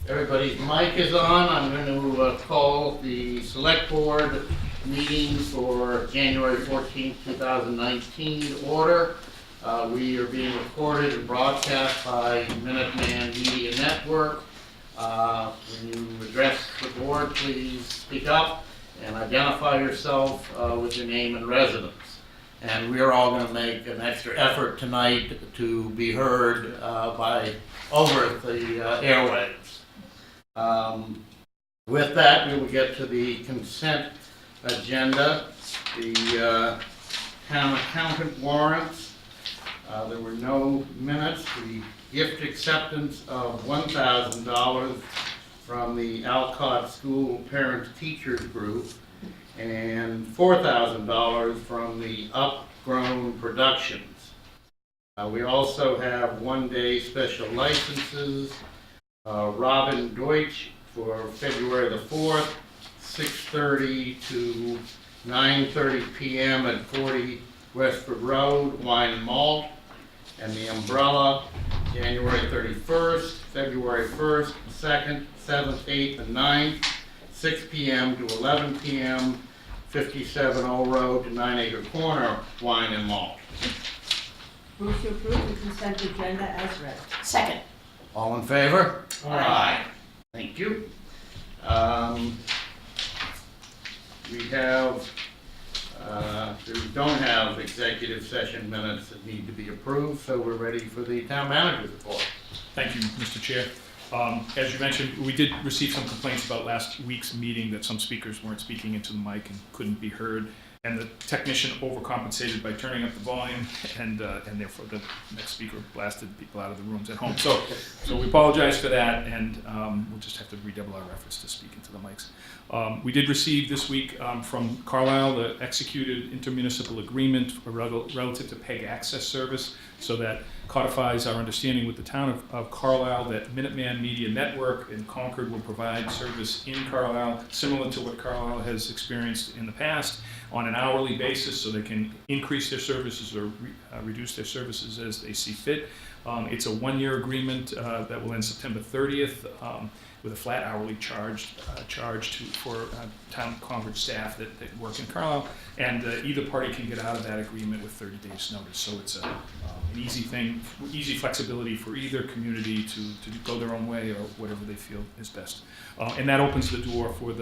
Everybody's mic is on. I'm going to call the select board meeting for January 14th, 2019 order. We are being recorded and broadcast by Minuteman Media Network. When you address the board, please speak up and identify yourself with your name and residence. And we are all going to make an extra effort tonight to be heard over the airwaves. With that, we will get to the consent agenda, the town accountant warrants. There were no minutes. The gift acceptance of $1,000 from the Alcott School Parents Teachers Group and $4,000 from the Upgrown Productions. We also have one-day special licenses. Robin Deutsch for February the 4th, 6:30 to 9:30 p.m. at 40 Westford Road, Wine and Malt. And the Umbrella, January 31st, February 1st, 2nd, 7th, 8th, and 9th, 6 p.m. to 11 p.m., 57 Old Road to 9 Acre Corner, Wine and Malt. Move to approve the consent agenda as read. Second. All in favor? Aye. Thank you. We don't have executive session minutes that need to be approved, so we're ready for the town manager's report. Thank you, Mr. Chair. As you mentioned, we did receive some complaints about last week's meeting that some speakers weren't speaking into the mic and couldn't be heard, and the technician overcompensated by turning up the volume, and therefore the next speaker blasted people out of the rooms at home. So we apologize for that, and we'll just have to redouble our efforts to speak into the mics. We did receive this week from Carlisle the executed intermunicipal agreement relative to PEG access service, so that codifies our understanding with the town of Carlisle that Minuteman Media Network in Concord will provide service in Carlisle, similar to what Carlisle has experienced in the past, on an hourly basis, so they can increase their services or reduce their services as they see fit. It's a one-year agreement that will end September 30th with a flat hourly charge for town Concord staff that work in Carlisle, and either party can get out of that agreement with 30 days notice. So it's an easy thing, easy flexibility for either community to go their own way or whatever they feel is best. And that opens the door for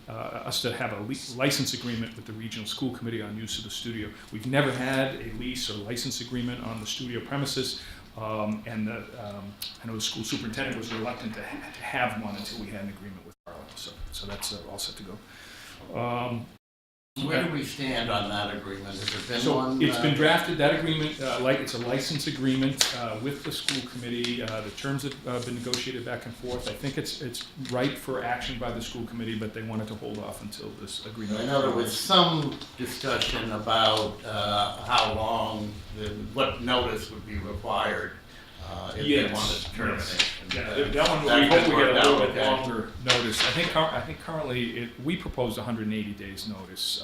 us to have a license agreement with the regional school committee on use of the studio. We've never had a lease or license agreement on the studio premises. And I know the school superintendent was reluctant to have one until we had an agreement with Carlisle. So that's all set to go. Where do we stand on that agreement? Has there been one? It's been drafted, that agreement, it's a license agreement with the school committee. The terms have been negotiated back and forth. I think it's ripe for action by the school committee, but they wanted to hold off until this agreement. I know there was some discussion about how long, what notice would be required if they wanted to terminate. That one, we hope we get a little bit longer notice. I think currently we proposed 180 days notice.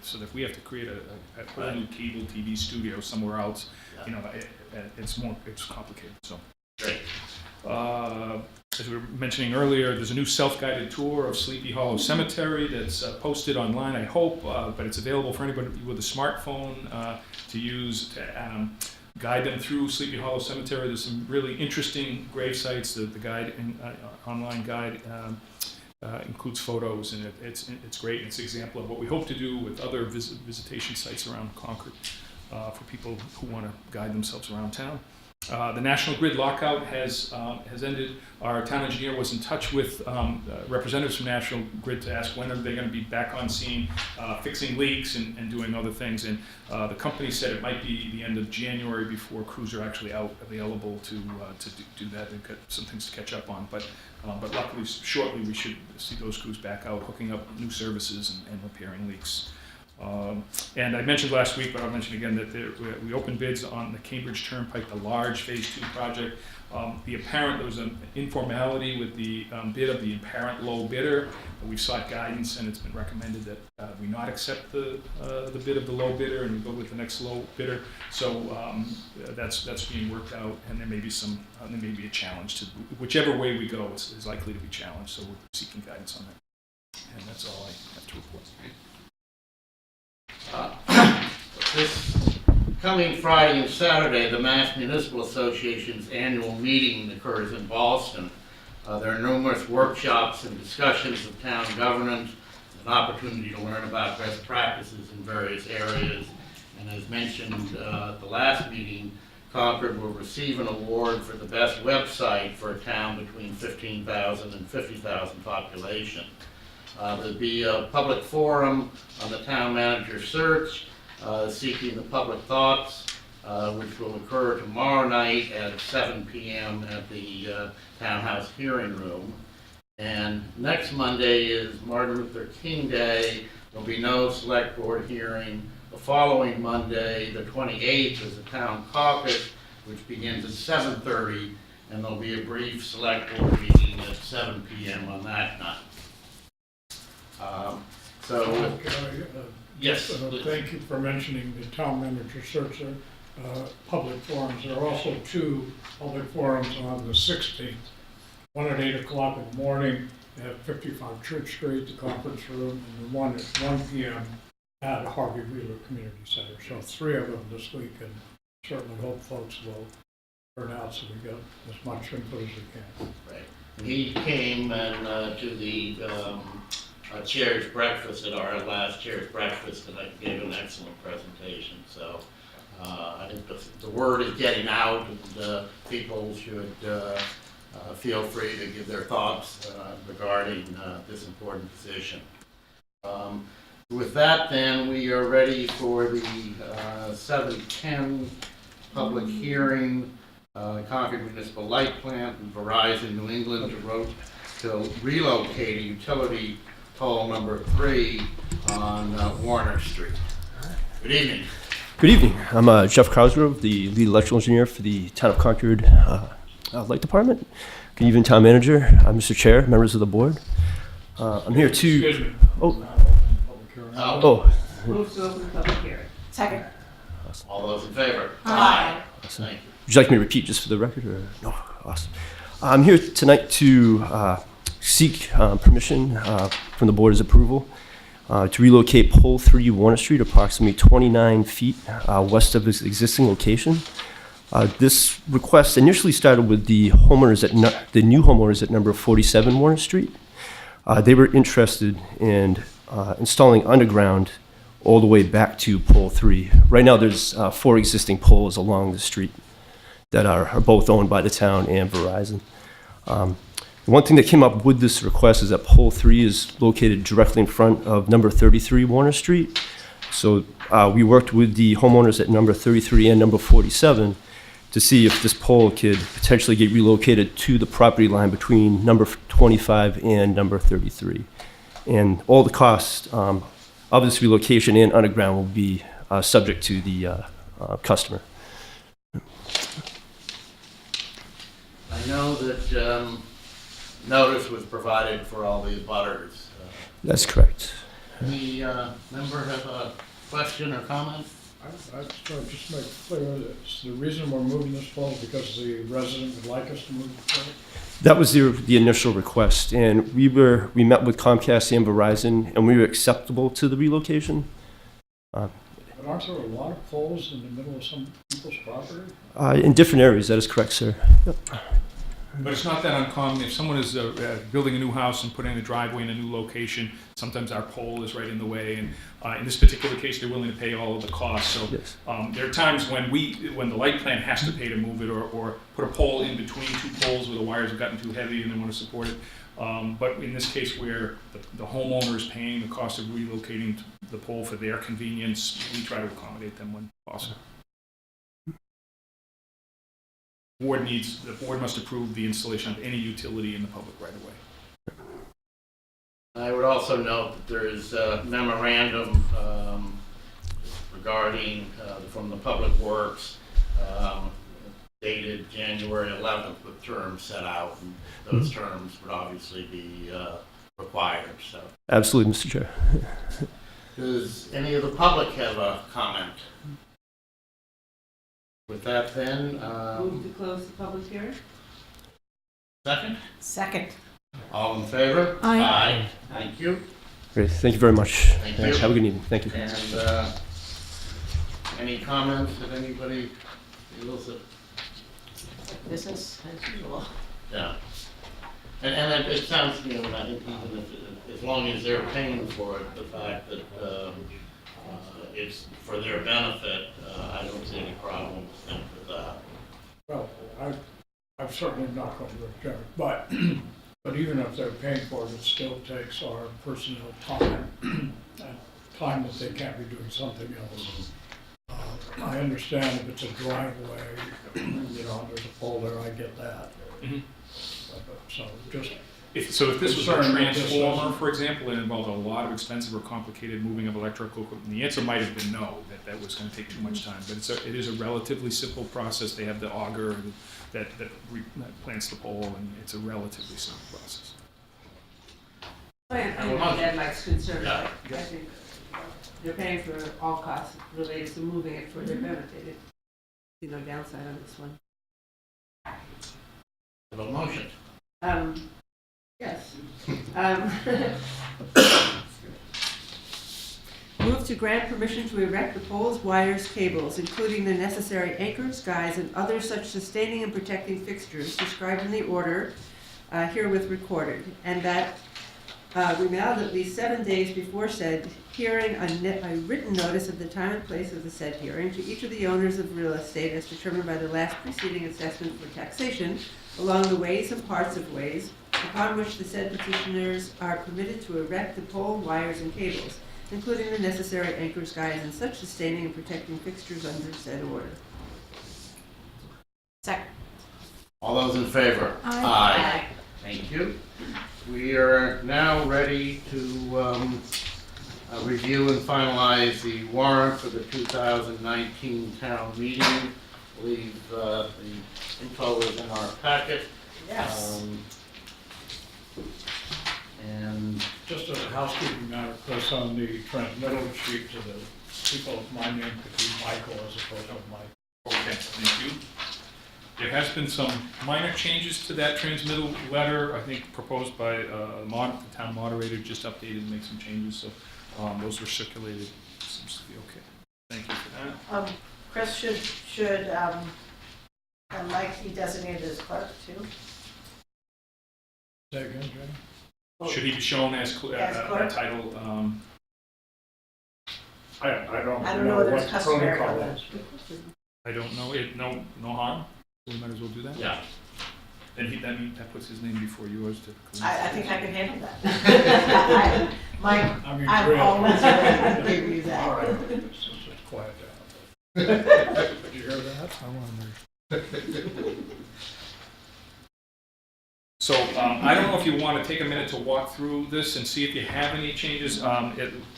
So that if we have to create a whole new cable TV studio somewhere else, it's complicated. So. Great. As we were mentioning earlier, there's a new self-guided tour of Sleepy Hollow Cemetery that's posted online, I hope, but it's available for anybody with a smartphone to use to guide them through Sleepy Hollow Cemetery. There's some really interesting grave sites. The guide, online guide, includes photos, and it's great. It's an example of what we hope to do with other visitation sites around Concord for people who want to guide themselves around town. The National Grid lockout has ended. Our town engineer was in touch with representatives from National Grid to ask when are they going to be back on scene, fixing leaks and doing other things. And the company said it might be the end of January before crews are actually out available to do that. They've got some things to catch up on, but luckily shortly we should see those crews back out hooking up new services and repairing leaks. And I mentioned last week, but I'll mention again, that we opened bids on the Cambridge Turnpike, the large Phase 2 project. There was an informality with the bid of the apparent low bidder. We sought guidance, and it's been recommended that we not accept the bid of the low bidder and we go with the next low bidder. So that's being worked out, and there may be a challenge to whichever way we go is likely to be challenged. So we're seeking guidance on that, and that's all I have to report. This coming Friday and Saturday, the Mass Municipal Association's annual meeting occurs in Boston. There are numerous workshops and discussions of town governance, an opportunity to learn about best practices in various areas. And as mentioned at the last meeting, Concord will receive an award for the best website for a town between 15,000 and 50,000 population. There'll be a public forum on the town manager search, seeking the public thoughts, which will occur tomorrow night at 7 p.m. at the Townhouse Hearing Room. And next Monday is Martin Luther King Day. There'll be no select board hearing. The following Monday, the 28th, is a town caucus, which begins at 7:30, and there'll be a brief select board meeting at 7 p.m. on that night. Yes. Thank you for mentioning the town manager search public forums. There are also two public forums on the 16th. One at 8 o'clock in the morning at 55 Church Street, the conference room, and the one at 1 p.m. at Harvey Wheeler Community Center. So 3 of them this week, and certainly hope folks will turn out so we get as much input as we can. Right. He came and to the chair's breakfast at our last chair's breakfast, and I gave an excellent presentation. So I think the word is getting out, and people should feel free to give their thoughts regarding this important position. With that, then, we are ready for the 7:10 public hearing, Concord Municipal Light Plant and Verizon New England to relocate a utility pole number 3 on Warner Street. Good evening. Good evening. I'm Jeff Cosgrove, the lead electrical engineer for the Town of Concord Light Department. Good evening, Town Manager, Mr. Chair, members of the board. I'm here to... Excuse me. Move to open the public hearing. Second. All those in favor? Aye. Awesome. Thank you. Would you like me to repeat just for the record? Or? No, awesome. I'm here tonight to seek permission from the board's approval to relocate pole 3 Warner Street approximately 29 feet west of its existing location. This request initially started with the new homeowners at number 47 Warner Street. They were interested in installing underground all the way back to pole 3. Right now there's 4 existing poles along the street that are both owned by the town and Verizon. One thing that came up with this request is that pole 3 is located directly in front of number 33 Warner Street. So we worked with the homeowners at number 33 and number 47 to see if this pole could potentially get relocated to the property line between number 25 and number 33. And all the costs of this relocation and underground will be subject to the customer. I know that notice was provided for all the abutters. That's correct. Any member have a question or comment? I'd just make clear that the reason we're moving this pole is because the resident would like us to move the pole. That was the initial request, and we met with Comcast and Verizon, and we were acceptable to the relocation. But aren't there a lot of poles in the middle of some people's property? In different areas, that is correct, sir. Yep. But it's not that uncommon. If someone is building a new house and putting a driveway in a new location, sometimes our pole is right in the way. And in this particular case, they're willing to pay all of the costs. So Yes. there are times when the light plant has to pay to move it, or put a pole in between 2 poles where the wires have gotten too heavy and they want to support it. But in this case, where the homeowner is paying the cost of relocating the pole for their convenience, we try to accommodate them when possible. The board must approve the installation of any utility in the public right of way. I would also also note that there is a memorandum regarding, from the Public Works, dated January 11th with terms set out, and those terms would obviously be required, so. Absolutely, Mr. Chair. Does any of the public have a comment? With that then, Move to close the public hearing? second? Second. All in favor? Aye. Thank you. Great. Thank you very much. Thank you. Have a good evening. Thank you. And any comments that anybody feels that, Business as usual. yeah. And it sounds to me, I think even if, as long as they're paying for it, the fact that it's for their benefit, I don't see any problem with that. Well, I'm certainly not going to object, but, but even if they're paying for it, it still takes our personnel time, and time that they can't be doing something else. I understand if it's a driveway, there's a pole there, I get that. Mhm. So just, If this was a Concerned that this transformer, doesn't- for example, it involved a lot of expensive or complicated moving of electrical equipment, the answer might have been no, that was going to take too much time. But it is a relatively simple process. They have the auger that plants the pole, and it's a relatively simple process. I understand Mike's concern, Yeah. but I think they're paying for all costs related to moving it for their benefit. See no downside on this one. Have a motion. Yes. Move to grant permission to erect the poles, wires, cables, including the necessary anchors, guys, and other such sustaining and protecting fixtures described in the order herewith recorded, and that we mailed at least 7 days before said hearing a written notice of the time and place of the said hearing to each of the owners of real estate as determined by the last preceding assessment for taxation along the ways and parts of ways upon which the said petitioners are permitted to erect the pole, wires, and cables, including the necessary anchors, guys, and such sustaining and protecting fixtures under said order. Second. All those in favor? Aye. Thank you. We are now ready to review and finalize the warrant for the 2019 town meeting. I believe the info is in our packet. Yes. And just as a housekeeping matter, Chris, on the transmittal sheet to the people, my name could be Michael as opposed to Mike. Okay, thank you. There has been some minor changes to that transmittal letter, I think proposed by the town moderator, just updated and made some changes, so those were circulated. Seems to be okay. Thank you for that. Chris, should Mike be designated as clerk too? Say again, Jay? Should he be shown as As clerk? title? I don't I don't know know whether what it's customary protocol or is. I don't know. No harm. We might as well do that. yeah, Then that puts his name before yours typically. I think I can handle that. Mike, I mean, I'm really. always ready to give you All that. right, let's just quiet down. Did you hear that? So I don't know if you want to take a minute to walk through this and see if you have any changes. A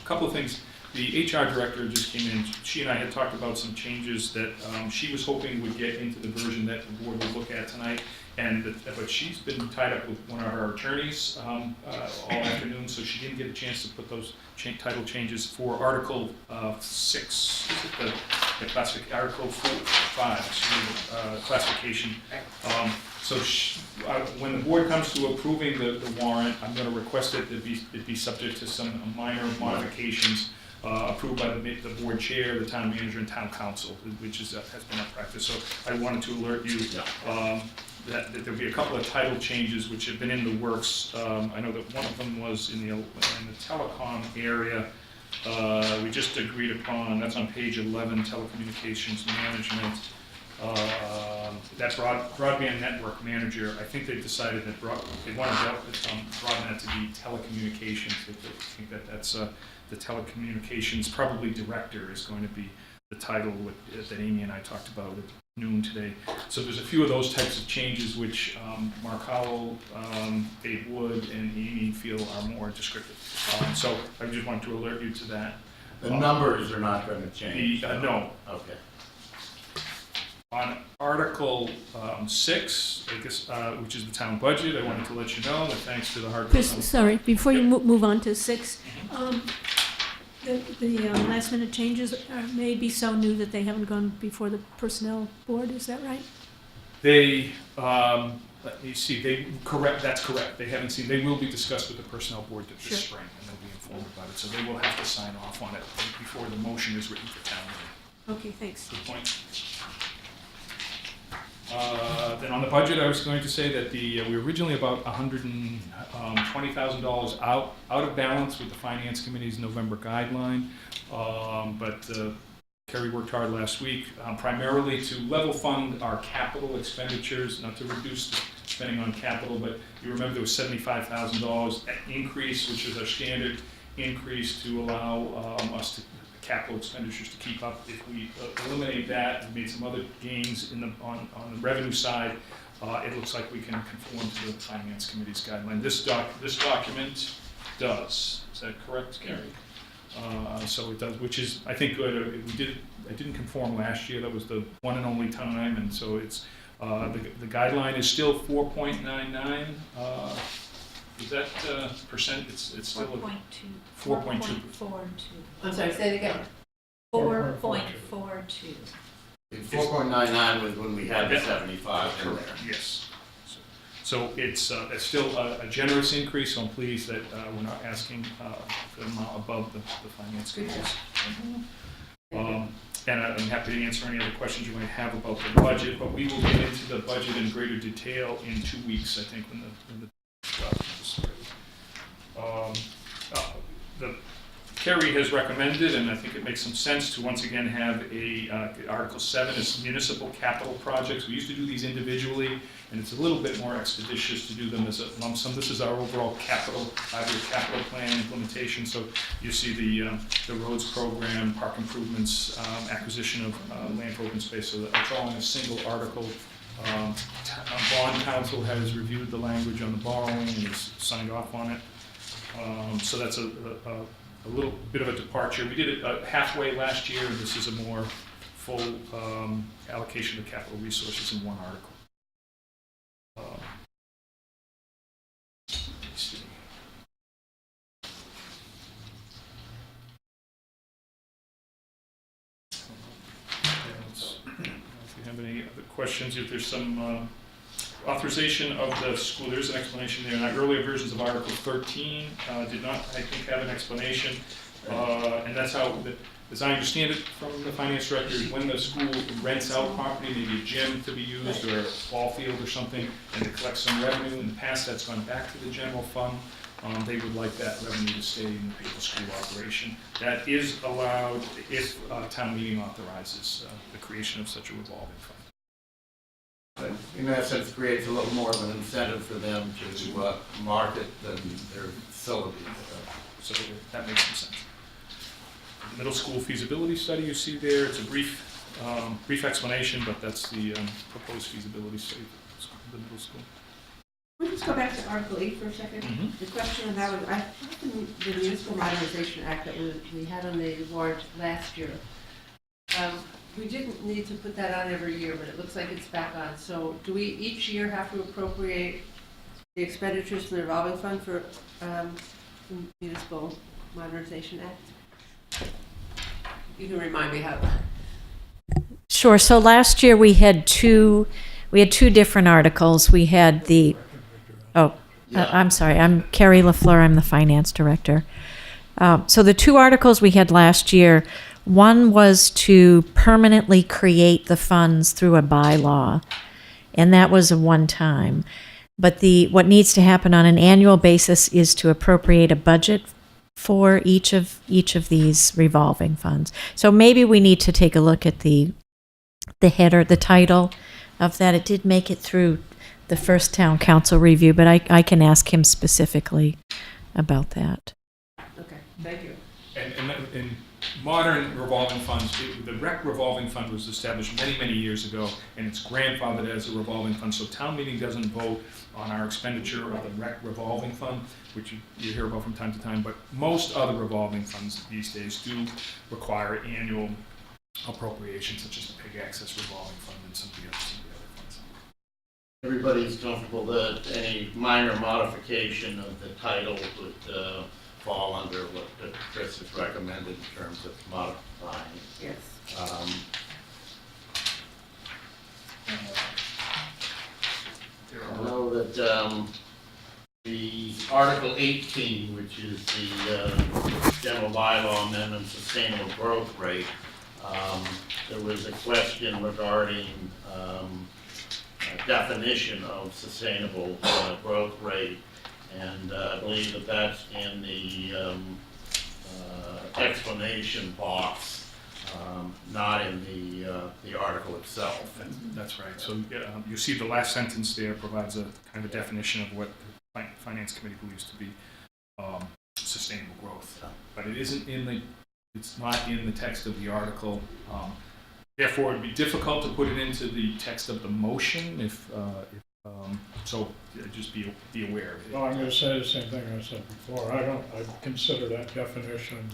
couple of things. The HR director just came in. She and I had talked about some changes that she was hoping would get into the version that the board would look at tonight. But she's been tied up with one of her attorneys all afternoon, so she didn't get a chance to put those title changes for Article 6. Is it the Article 5, classification. So when the board comes to approving the warrant, I'm going to request that it be subject to some minor modifications approved by the board chair, the town manager, and town council, which has been our practice. So I wanted to alert you that there'll be a couple of title changes which have been in the works. I know that one of them was in the telecom area. We just agreed upon, that's on page 11, telecommunications management. That broadband network manager, I think they've decided that they want to broaden that to be telecommunications. They think that's the telecommunications probably director is going to be title that Amy and I talked about at noon today. So there's a few of those types of changes which Mark Howell, Dave Wood, and Amy feel are more descriptive. So I just wanted to alert you to that. The numbers are not going to change? No. Okay. On Article 6, I guess, which is the town budget, I wanted to let you know that thanks to the hard work. Chris, sorry, before you move on to 6, the last minute changes may be so new that they haven't gone before the personnel board, is that right? They, let me see, that's correct. They haven't seen, they will be discussed with the personnel board this Sure. spring, and they'll be informed about it. So they will have to sign off on it before the motion is written for town meeting. Okay, thanks. Good point. Then on the budget, I was going to say that we were originally about $120,000 out of balance with the Finance Committee's November guideline. But Kerry worked hard last week, primarily to level fund our capital expenditures, not to reduce the spending on capital, but you remember there was $75,000 increase, which is our standard increase to allow us to capital expenditures to keep up. If we eliminate that and made some other gains on the revenue side, it looks like we can conform to the Finance Committee's guideline. This document does. Is that correct, Gary? So it does, which is, I think, good. I didn't conform last year. That was the one and only time, and so it's the guideline is still 4.99. Is that percent? It's still 4.2. 4.2. 4.42. I'm sorry, say it again. 4.42. 4.99 was when we had the Yeah. 75 in there. Correct, yes. So it's still a generous increase, so I'm pleased that we're not asking for an amount above the Finance Committee's. And I'm happy to answer any other questions you might have about the budget, but we will get into the budget in greater detail in 2 weeks, I think, when the document is ready. Kerry has recommended, and I think it makes some sense, to once again have Article 7 is municipal capital projects. We used to do these individually, and it's a little bit more expeditious to do them as a lump sum. This is our overall five-year capital plan implementation. So you see the roads program, park improvements, acquisition of land for open space. So it's all in a single article. Bond council has reviewed the language on the borrowing and has signed off on it. So that's a little bit of a departure. We did it halfway last year, and this is a more full allocation of capital resources in one article. Let's see. If you have any other questions, if there's some authorization of the school, there's an explanation there. In our earlier versions of Article 13 did not, I think, have an explanation. And that's how, as I understand it from the finance director, is when the school rents out property, maybe a gym to be used or a ball field or something, and to collect some revenue. In the past, that's gone back to the general fund. They would like that revenue to stay in the school operation. That is allowed if town meeting authorizes the creation of such a revolving fund. But in essence, creates a little more of an incentive for them to market their facilities. So that makes some sense. The middle school feasibility study you see there, it's a brief explanation, but that's the proposed feasibility study for the middle school. We'll just go back to Article 8 for a second. Mhm. The question on that was, I thought the Municipal Modernization Act that we had on the warrant last year, we didn't need to put that on every year, but it looks like it's back on. So do we each year have to appropriate the expenditures for the revolving fund for the Municipal Modernization Act? You can remind me how. Sure. So last year we had two different articles. We had the, I'm sorry, I'm Carrie LaFleur, I'm the finance director. So the two articles we had last year, one was to permanently create the funds through a bylaw, and that was a one-time. But what needs to happen on an annual basis is to appropriate a budget for each of these revolving funds. So maybe we need to take a look at the header, the title of that. It did make it through the first town council review, but I can ask him specifically about that. Okay, thank you. And modern revolving funds, the rec revolving fund was established many, many years ago, and it's grandfathered as a revolving fund, so town meeting doesn't vote on our expenditure of the rec revolving fund, which you hear about from time to time, but most other revolving funds these days do require annual appropriations, such as the PEG access revolving fund and some of the other funds. Everybody's comfortable that any minor modification of the title would fall under what Chris has recommended in terms of modifying. Yes. I know that the Article 18, which is the general bylaw amendment, sustainable growth rate, there was a question regarding definition of sustainable growth rate, and I believe that that's in the explanation box, not in the article itself. That's right. So you see the last sentence there provides a kind of definition of what the Finance Committee believes to be sustainable growth. But it isn't it's not in the text of the article. Therefore, it'd be difficult to put it into the text of the motion so just be aware of it. Well, I'm going to say the same thing I said before. I consider that definition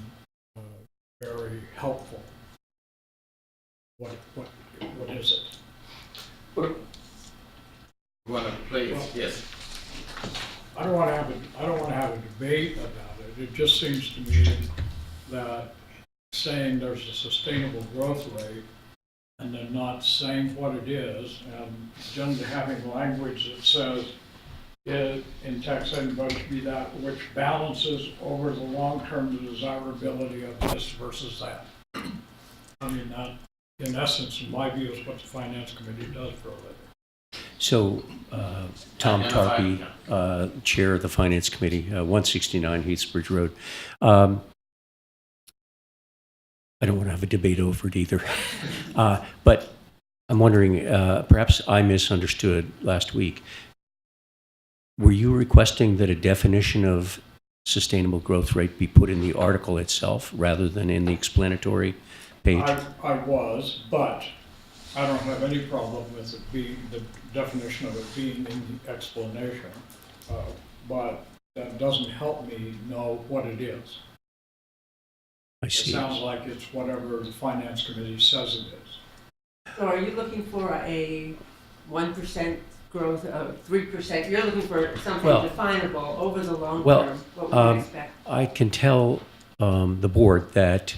very helpful. What is it? You want to please? Yes. I don't want to have a debate about it. It just seems to me that saying there's a sustainable growth rate and then not saying what it is, and then having language that says in text and budget be that which balances over the long term the desirability of this versus that. I mean, that, in essence, in my view, is what the Finance Committee does for a living. So, Tom Tarpey, Chair of the Finance Committee, 169 Heathsbridge Road. I don't want to have a debate over it either. But I'm wondering, perhaps I misunderstood last week. Were you requesting that a definition of sustainable growth rate be put in the article itself rather than in the explanatory page? I was, but I don't have any problem with it being, the definition of it being in the explanation. But that doesn't help me know what it is. I see. It sounds like it's whatever the Finance Committee says it is. So are you looking for a 1% growth of 3%? You're looking for something Well, definable over the long well, term, what we would expect. I can tell the board that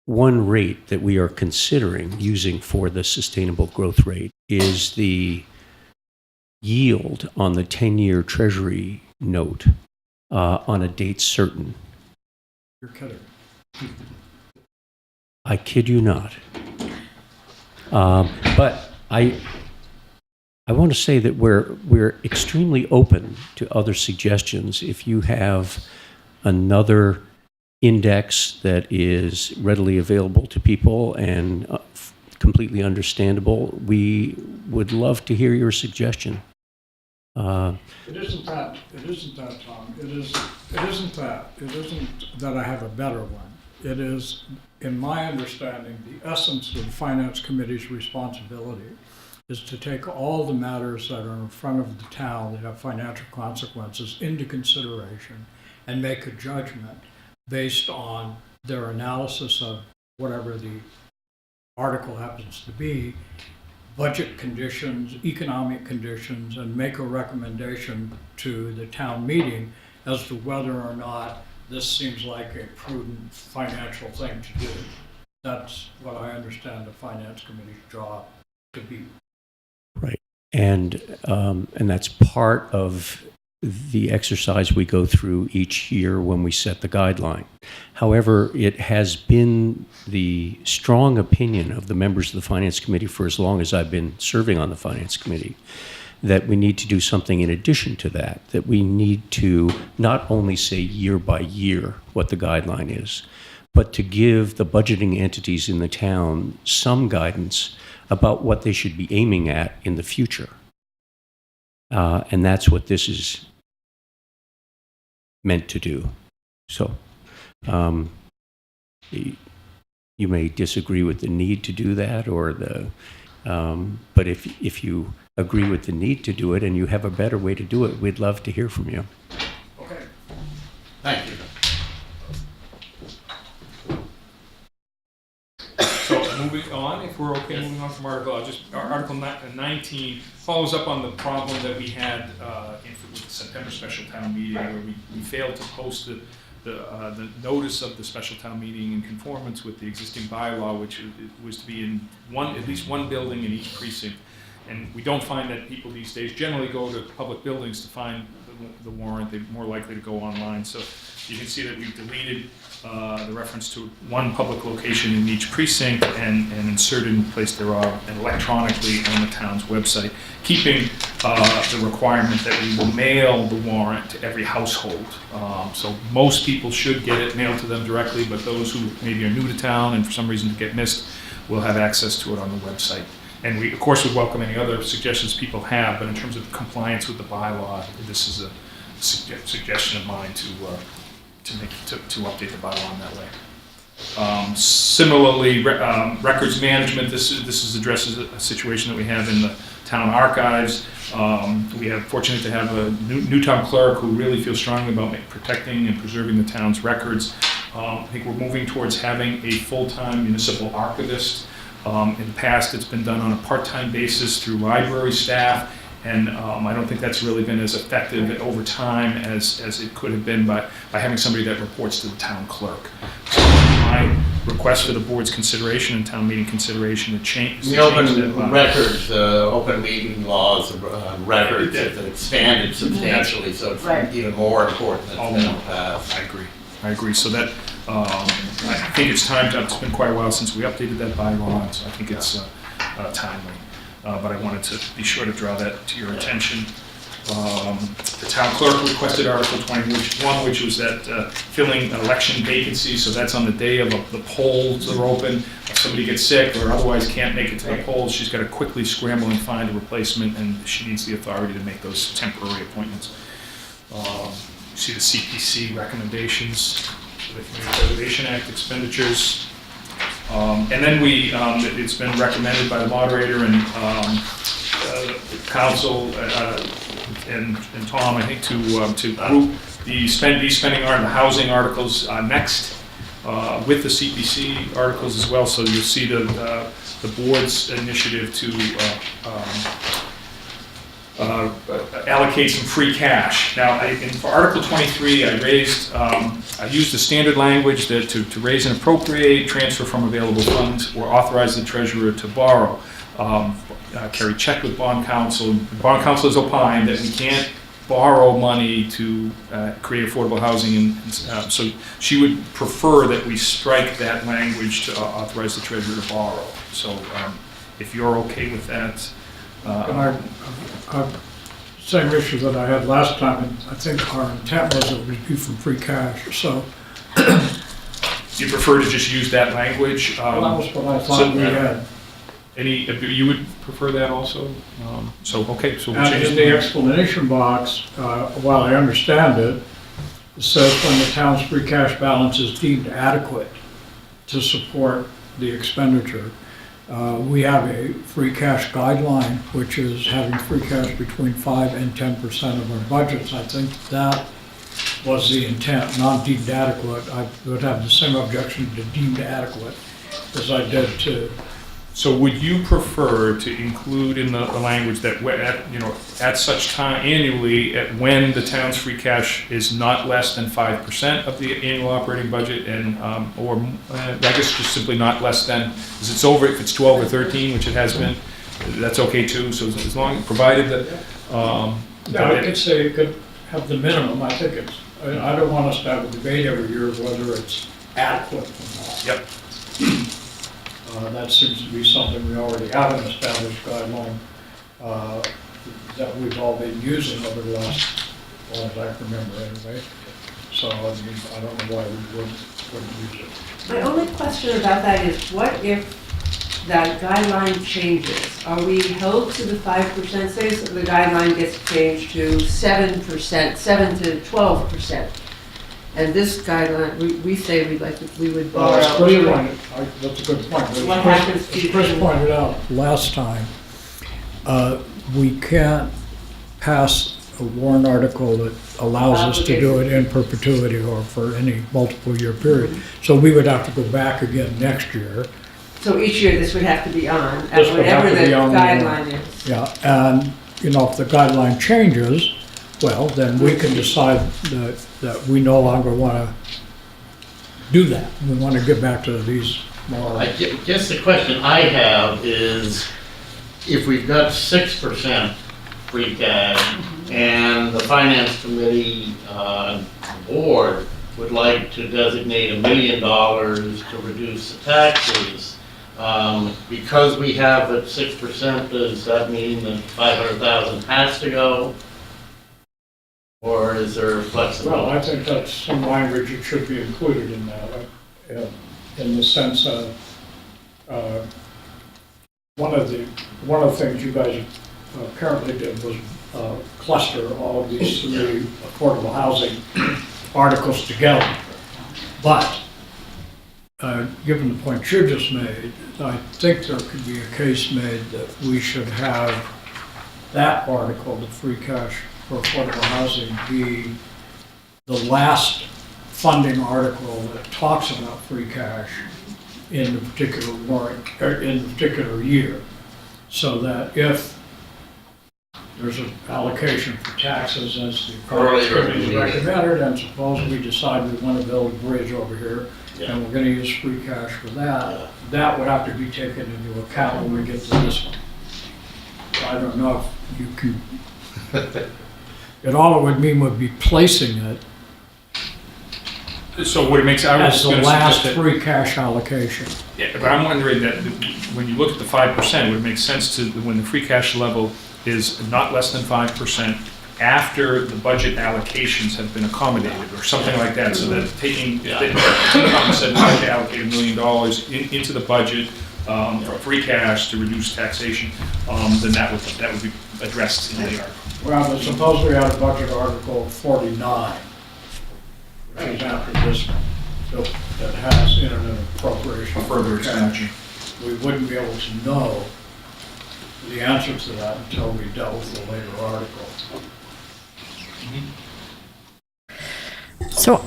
one rate that we are considering using for the sustainable growth rate is the yield on the 10-year Treasury note on a date certain. You're kidding. I kid you not. But I want to say that we're extremely open to other suggestions. If you have another index that is readily available to people and completely understandable, we would love to hear your suggestion. It isn't that, Tom. It isn't that I have a better one. It is, in my understanding, the essence of the Finance Committee's responsibility is to take all the matters that are in front of the town that have financial consequences into consideration and make a judgment based on their analysis of whatever the article happens to be, budget conditions, economic conditions, and make a recommendation to the town meeting as to whether or not this seems like a prudent financial thing to do. That's what I understand the Finance Committee's job to be. Right. And that's part of the exercise we go through each year when we set the guideline. However, it has been the strong opinion of the members of the Finance Committee for as long as I've been serving on the Finance Committee that we need to do something in addition to that, that we need to not only say year by year what the guideline is, but to give the budgeting entities in the town some guidance about what they should be aiming at in the future. And that's what this is meant to do. So y- you may disagree with the need to do that, or but if you agree with the need to do it and you have a better way to do it, we'd love to hear from you. Okay. Thank you. So moving on, if we're okay, moving on from Article 19 follows up on the problem that we had with the September special town meeting, where we failed to post the notice of the special town meeting in conformance with the existing bylaw, which was to be in at least one building in each precinct. And we don't find that people these days generally go to public buildings to find the warrant. They're more likely to go online. So you can see that we've deleted the reference to one public location in each precinct and inserted in place thereof and electronically on the town's website, keeping the requirement that we will mail the warrant to every household. So most people should get it mailed to them directly, but those who maybe are new to town and for some reason get missed will have access to it on the website. And we, of course, would welcome any other suggestions people have, but in terms of compliance with the bylaw, this is a suggestion of mine to update the bylaw in that way. Similarly, records management, this addresses a situation that we have in the town archives. We are fortunate to have a new town clerk who really feels strongly about protecting and preserving the town's records. I think we're moving towards having a full-time municipal archivist. In the past, it's been done on a part-time basis through library staff, and I don't think that's really been as effective over time as it could have been by having somebody that reports to the town clerk. So my request for the board's consideration and town meeting consideration to change. The open records, open meeting laws, records have expanded substantially, so it's Right. even more important than it's been in the past. I agree. So that, I think it's time to, it's been quite a while since we updated that bylaw, so I think it's timely. But I wanted to be sure to draw that to your attention. The town clerk requested Article 21, which was that filling an election vacancy, so that's on the day of the polls are open. If somebody gets sick or otherwise can't make it to the polls, she's got to quickly scramble and find a replacement, and she needs the authority to make those temporary appointments. You see the CPC recommendations for the Community Preservation Act expenditures. And then it's been recommended by the moderator and council and Tom, I think, to group these spending the housing articles next with the CPC articles as well. So you'll see the board's initiative to allocate some free cash. Now, for Article 23, I used the standard language that to raise and appropriate, transfer from available funds, or authorize the treasurer to borrow. Carrie checked with bond counsel. Bond counsel has opined that we can't borrow money to create affordable housing, and so she would prefer that we strike that language to authorize the treasurer to borrow. So if you're okay with that. Same issue that I had last time, and I think our intent was it would be from free cash, so. You prefer to just use that language? That was what I thought we had. You would prefer that also? Okay, so we'll And change in the explanation box, while I understand it, it says when the town's free cash balance is deemed adequate to support the expenditure. We have a free cash guideline, which is having free cash between 5 and 10% of our budgets. I think that was the intent, not deemed adequate. I would have the same objection to deemed adequate as I did to. So would you prefer to include in the language that at such time annually, when the town's free cash is not less than 5% of the annual operating budget, and or I guess just simply not less than, because it's over, if it's 12 or 13, which it has been, that's okay too. So as long, provided that. Yeah, I could say it could have the minimum. I think it's. I don't want us to have a debate every year of whether it's adequate or not. Yep. That seems to be something we already have an established guideline that we've all been using over the last, well, as I remember anyway. So I mean, I don't know why we wouldn't use it. My only question about that is, what if that guideline changes? Are we held to the 5%? Say so the guideline gets changed to 7%, 7 to 12%. And this guideline, we say we would Well, borrow. as Chris pointed, that's a good point. What happens to As you? Chris pointed out last time, we can't pass a warrant article that allows us to do it in perpetuity or for any multiple year period. So we would have to go back again next year. So each year this would have to be on, This would have whatever to the be on the guideline is. Yeah, and, you know, if the guideline changes, well, then we can decide that we no longer want to do that. We want to get back to these more. I guess the question I have is, if we've got 6% free cash, and the finance committee, board would like to designate $1 million to reduce the taxes, because we have it 6%, does that mean that 500,000 has to go? Or is there Well, flexibility? I think that's some language that should be included in that, in the sense of, one of the things you guys apparently did was cluster all of these three affordable housing articles together. But, given the point you just made, I think there could be a case made that we should have that article, the free cash for affordable housing, be the last funding article that talks about free cash in the particular warrant, or in the particular year. So that if there's an allocation for taxes as the Earlier in the committee year. recommended, and suppose we decide we want to build a bridge over here, and we're gonna use free cash for that, that would have to be taken into account when we get to this one. I don't know if you can, and all it would mean would be placing it So what it makes, I was as the gonna last suggest that, free cash allocation. yeah, but I'm wondering that when you look at the 5%, would it make sense to, when the free cash level is not less than 5% after the budget allocations have been accommodated, or something like that, so that taking, Tom said, we'd like to allocate $1 million into the budget, for free cash to reduce taxation, then that would be addressed in the article. Well, but suppose we had a budget article 49, which is after this one, so that has in it an appropriation. A further for cash. expansion. We wouldn't be able to know the answer to that until we dealt with the later article. So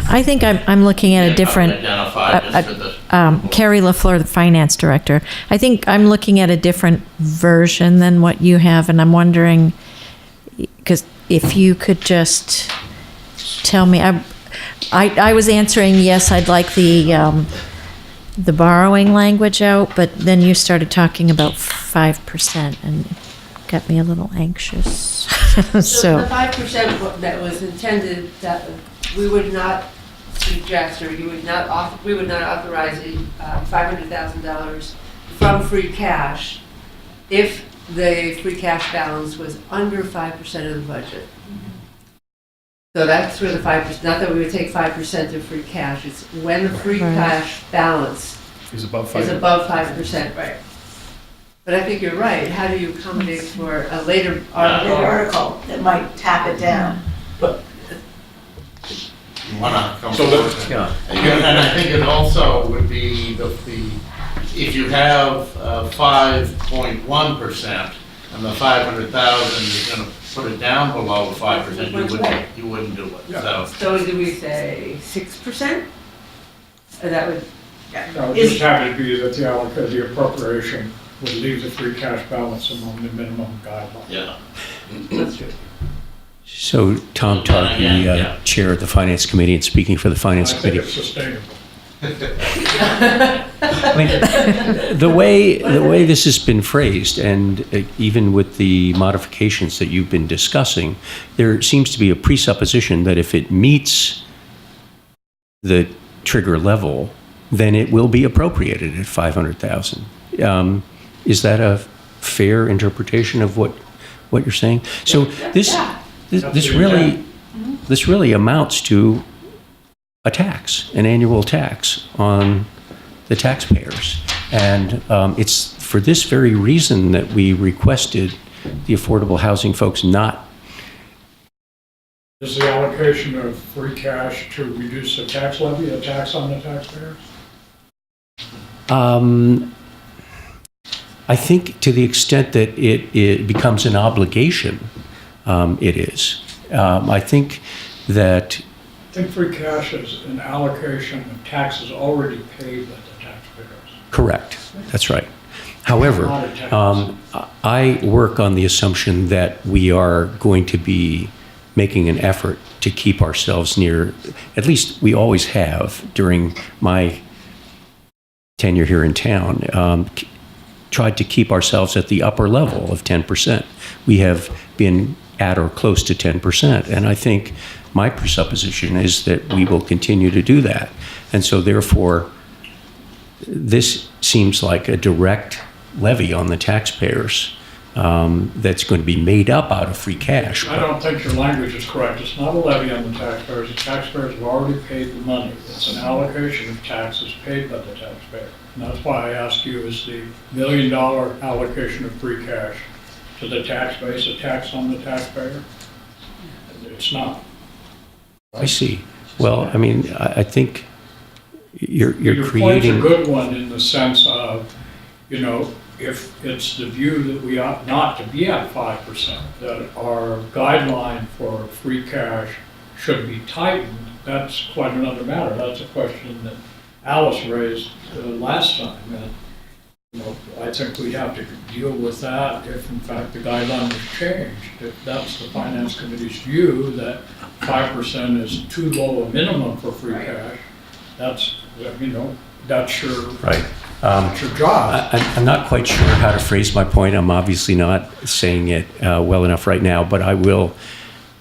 I think I'm looking at a different, Identified just for the. Carrie LaFleur, the finance director. I think I'm looking at a different version than what you have, and I'm wondering, because if you could just tell me, I was answering, yes, I'd like the borrowing language out, but then you started talking about 5% and got me a little anxious. So the 5% that was intended, that we would not suggest, or we would not authorize $500,000 from free cash if the free cash balance was under 5% of the budget. So that's where the 5%, not that we would take 5% of free cash, it's when the free Right. cash balance Is above is 5%. above 5%, right? But I think you're right, how do you accommodate for a later An article? article that might tap it down. You wanna come So forward. Yeah. And I think it also would be if you have 5.1% and the 500,000, you're gonna put it down below 5%, you wouldn't do it, so. So do we say 6%? Or that would, That would just have to be that the appropriation would leave the free cash balance among the minimum guidelines. Yeah. that's true. So Tom Tark, the Yeah. chair of the finance committee, and speaking for the I finance think committee. it's sustainable. I mean, the way this has been phrased, and even with the modifications that you've been discussing, there seems to be a presupposition that if it meets the trigger level, then it will be appropriated at 500,000. Is that a fair interpretation of what you're saying? So this really amounts to a tax, an annual tax on the taxpayers. And it's for this very reason that we requested the affordable housing folks not Is the allocation of free cash to reduce the tax levy a tax on the taxpayers? I think to the extent that it becomes an obligation, it is. I think that, I think free cash is an allocation of taxes already paid by the taxpayers. correct, that's right. However, Not a tax. I work on the assumption that we are going to be making an effort to keep ourselves near, at least we always have during my tenure here in town, tried to keep ourselves at the upper level of 10%. We have been at or close to 10%, and I think my presupposition is that we will continue to do that. And so therefore, this seems like a direct levy on the taxpayers that's going to be made up out of free cash. I don't think your language is correct. It's not a levy on the taxpayers. The taxpayers have already paid the money. It's an allocation of taxes paid by the taxpayer. And that's why I ask you, is the $1 million allocation of free cash to the tax base a tax on the taxpayer? It's not. I see. Well, I mean, I think you're Your creating. point's a good one in the sense of, you know, if it's the view that we ought not to be at 5%, that our guideline for free cash should be tightened, that's quite another matter. That's a question that Alice raised last time. And, you know, I think we have to deal with that if in fact the guideline was changed. If that's the Finance Committee's view that 5% is too low a minimum for free cash, that's, you know, that's your, Right. that's your job. I'm not quite sure how to phrase my point. I'm obviously not saying it well enough right now, but I will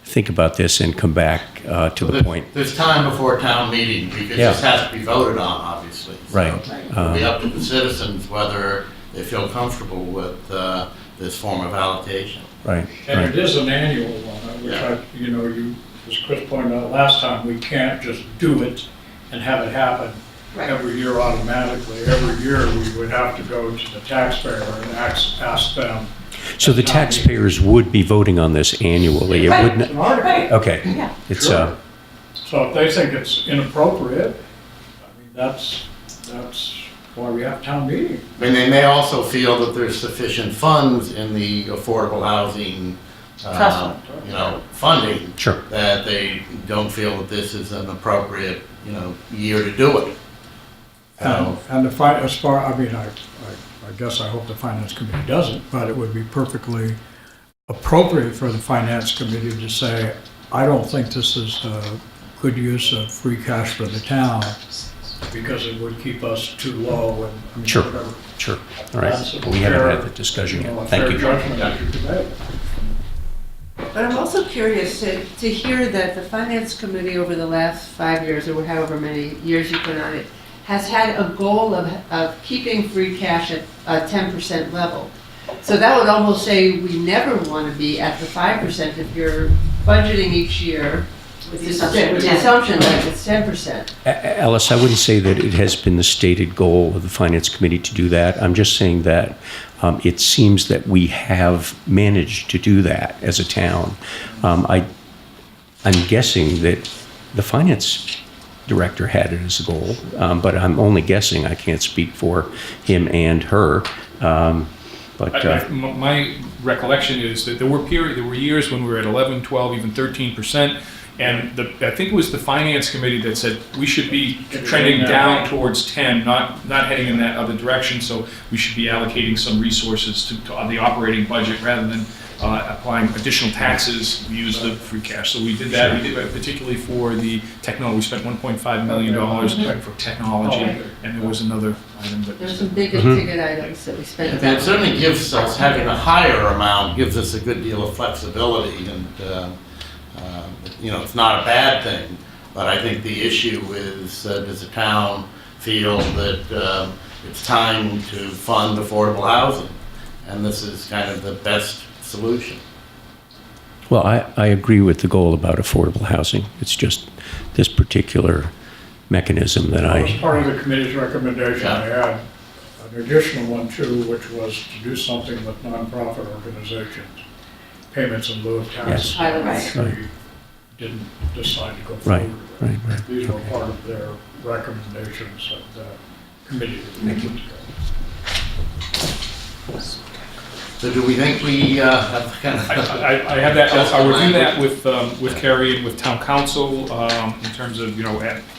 think about this and come back to the point. There's time before town meeting, because Yeah. this has to be voted on, obviously. So Right. It'll be up to the citizens whether they feel comfortable with this form of allocation. Right. And Right. it is an annual one, which I, you know, as Chris pointed out last time, we can't just do it and have it happen every year automatically. Every year, we would have to go to the taxpayer and ask them. So the taxpayers would be voting on this annually. It Right. wouldn't. An article. Okay. Yeah. It's Sure. So if they think it's inappropriate, I mean, that's why we have town meeting. I mean, they may also feel that there's sufficient funds in the affordable housing, Trust fund. funding, Sure. that they don't feel that this is an appropriate, year to do it. And as far, I mean, I guess I hope the Finance Committee doesn't, but it would be perfectly appropriate for the Finance Committee to say, I don't think this is a good use of free cash for the town, because it would keep us too low and. I mean, Sure. whatever. Sure. All right. That's a We haven't fair- had the discussion You know, a yet. Thank fair you. judgment that you could make. But I'm also curious to hear that the Finance Committee over the last 5 years, or however many years you've been on it, has had a goal of keeping free cash at a 10% level. So that would almost say we never want to be at the 5% if you're budgeting each year with the assumption that it's 10%. Alice, I wouldn't say that it has been the stated goal of the Finance Committee to do that. I'm just saying that it seems that we have managed to do that as a town. I'm guessing that the Finance Director had it as a goal, but I'm only guessing. I can't speak for him and her. My recollection is that there were years when we were at 11, 12, even 13%. And I think it was the Finance Committee that said we should be trending down towards 10, not heading in that other direction. So we should be allocating some resources to the operating budget rather than applying additional taxes. We use the free cash. So we did that. We did that particularly for the technology. We spent $1.5 million for technology, and there was another item that There's was. some big ticket items that we spent. And it certainly gives us, having a higher amount gives us a good deal of flexibility, and it's not a bad thing, but I think the issue is, does the town feel that it's time to fund affordable housing? And this is kind of the best solution. Well, I agree with the goal about affordable housing. It's just this particular mechanism that As I, part of the committee's recommendation, I had an additional one too, which was to do something with nonprofit organizations, payments in lieu of taxes. Yes. Right. We didn't decide to go Right, forward. right. These were part of their recommendations of the committee. Thank you. So do we think we have kind of... I have that, I'll review that with Carrie and with town council, in terms of,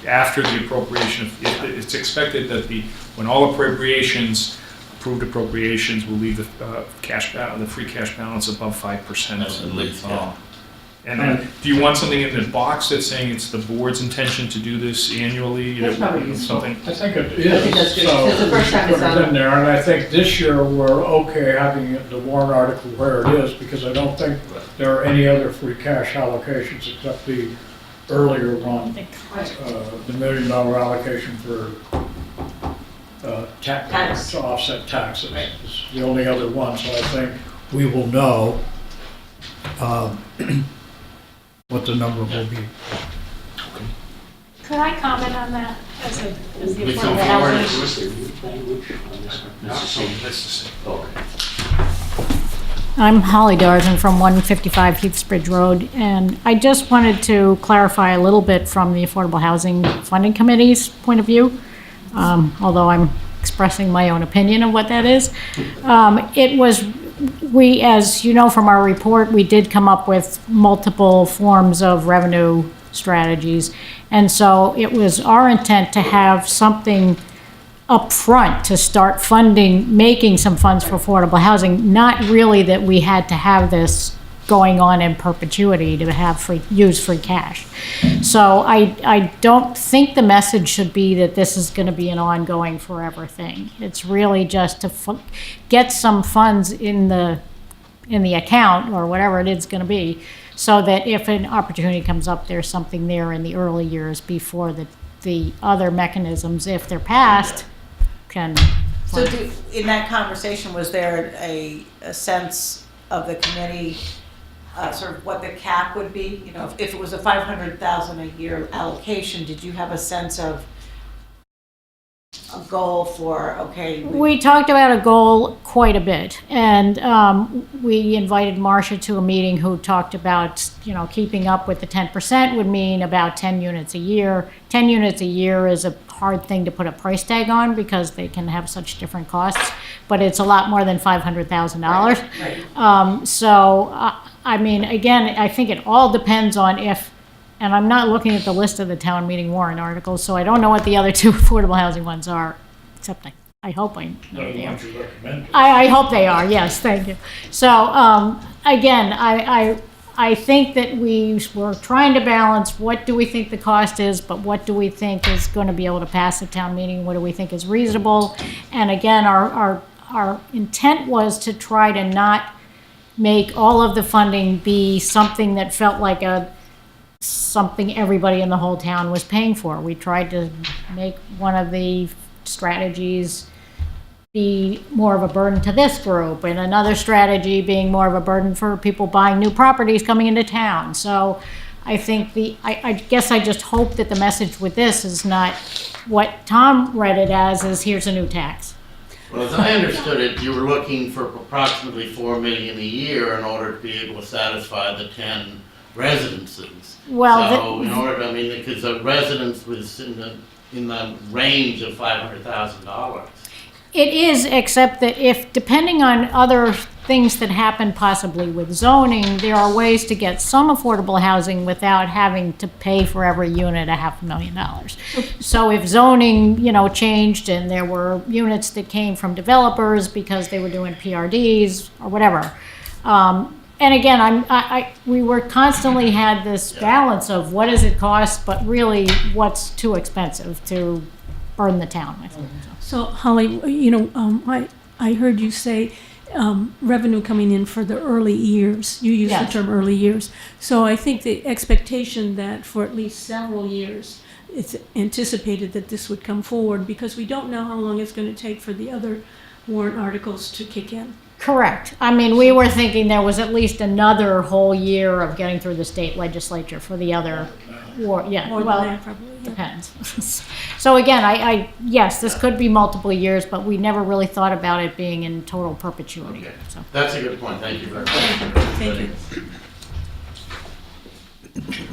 after the appropriation. It's expected that when all appropriations, approved appropriations, will leave the the free cash balance above 5%. At least, yeah. And then, do you want something in the box that's saying it's the board's intention to do this annually? That's probably useful. Something. I think it I think that's is, good. so It's the first time we it's put it on. in there, and I think this year we're okay having the warrant article where it is, because I don't think there are any other free cash allocations except the earlier one, the $1 million allocation for Tax. to offset taxes. Right. It's the only other one, so I think we will know what the number will be. Could I comment on that as the We come affordable forward. housing? I'm Holly Darden from 155 Heathsbridge Road, and I just wanted to clarify a little bit from the Affordable Housing Funding Committee's point of view, although I'm expressing my own opinion of what that is. We, as you know from our report, we did come up with multiple forms of revenue strategies. And so it was our intent to have something up front to start funding, making some funds for affordable housing, not really that we had to have this going on in perpetuity to use free cash. So I don't think the message should be that this is going to be an ongoing forever thing. It's really just to get some funds in the account or whatever it is going to be, so that if an opportunity comes up, there's something there in the early years before the other mechanisms, if they're passed, can. So in that conversation, was there a sense of the committee, sort of what the cap would be? If it was a $500,000 a year allocation, did you have a sense of a goal for, okay? We talked about a goal quite a bit, and we invited Marcia to a meeting who talked about, keeping up with the 10% would mean about 10 units a year. 10 units a year is a hard thing to put a price tag on because they can have such different costs, but it's a lot more than $500,000. Right. So, I mean, again, I think it all depends on and I'm not looking at the list of the town meeting warrant articles, so I don't know what the other two affordable housing ones are, except I hope I know The they are. ones you recommended. I hope they are, yes, thank you. So, again, I think that we were trying to balance what do we think the cost is, but what do we think is going to be able to pass at town meeting, what do we think is reasonable? And again, our intent was to try to not make all of the funding be something that felt like something everybody in the whole town was paying for. We tried to make one of the strategies be more of a burden to this group, and another strategy being more of a burden for people buying new properties coming into town. So I think I guess I just hope that the message with this is not what Tom read it as, is here's a new tax. Well, as I understood it, you were looking for approximately $4 million a year in order to be able to satisfy the 10 residences. Well, So in order to, because a residence was in the range of $500,000. It is, except that depending on other things that happen possibly with zoning, there are ways to get some affordable housing without having to pay for every unit $500,000. So if zoning, changed and there were units that came from developers because they were doing PRDs or whatever. And again, we were constantly had this balance of what does it cost, but really what's too expensive to burden the town with. So Holly, I heard you say revenue coming in for the early years. You used Yes. the term early years. So I think the expectation that for at least several years, it's anticipated that this would come forward because we don't know how long it's going to take for the other warrant articles to kick in. Correct. I mean, we were thinking there was at least another whole year of getting through the state legislature for the other More than that, probably. Yeah. depends. So again, yes, this could be multiple years, but we never really thought about it being in total perpetuity. Okay. So. That's a good point. Thank you very much. Thank you.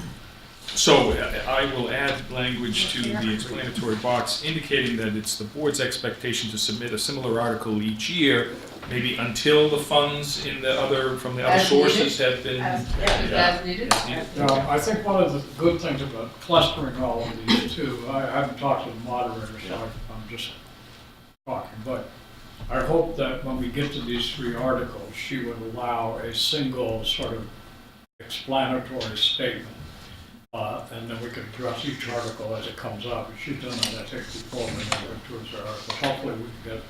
So I will add language to the explanatory box indicating that it's the board's expectation to submit a similar article each year, maybe until the funds from the other As sources have been. As needed. As needed. Now, I think one of the good things about clustering all of these too, I haven't talked to the moderator, so I'm just talking, but I hope that when we get to these 3 articles, she would allow a single sort of explanatory statement. And then we can address each article as it comes up. And she's done that, I think, before when we went towards the article. Hopefully we can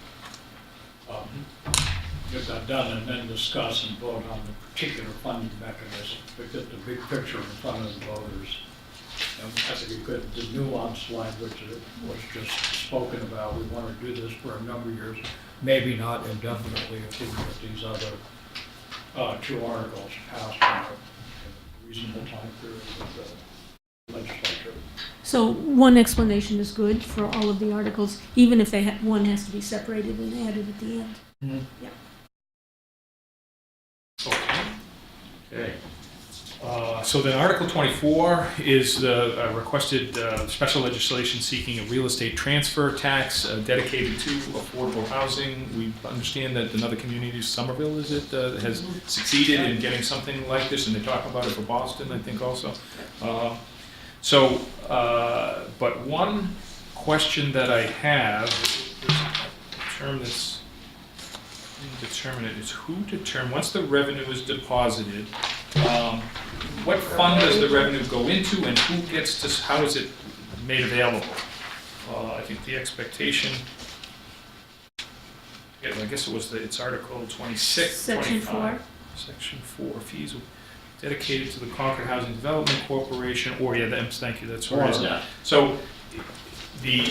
get that done and then discuss and vote on the particular funding mechanism, but get the big picture in front of the voters. And I think the nuanced language that was just spoken about, we want to do this for a number of years, maybe not indefinitely if we get these other 2 articles passed in a reasonable time period with the legislature. So one explanation is good for all of the articles, even if one has to be separated and added at the end. Okay. So then Article 24 is the requested special legislation seeking a real estate transfer tax dedicated to affordable housing. We understand that in other communities, Somerville has succeeded in getting something like this, and they talk about it for Boston, I think also. But one question that I have, the term that's indeterminate, is who determines, once the revenue is deposited, what fund does the revenue go into, and who gets to, how is it made available? I think the expectation, yeah, I guess it's Article 26, Section 25. Section 4, fees dedicated to the Concord Housing Development Corporation, thank you, that's where it is. Yeah. So the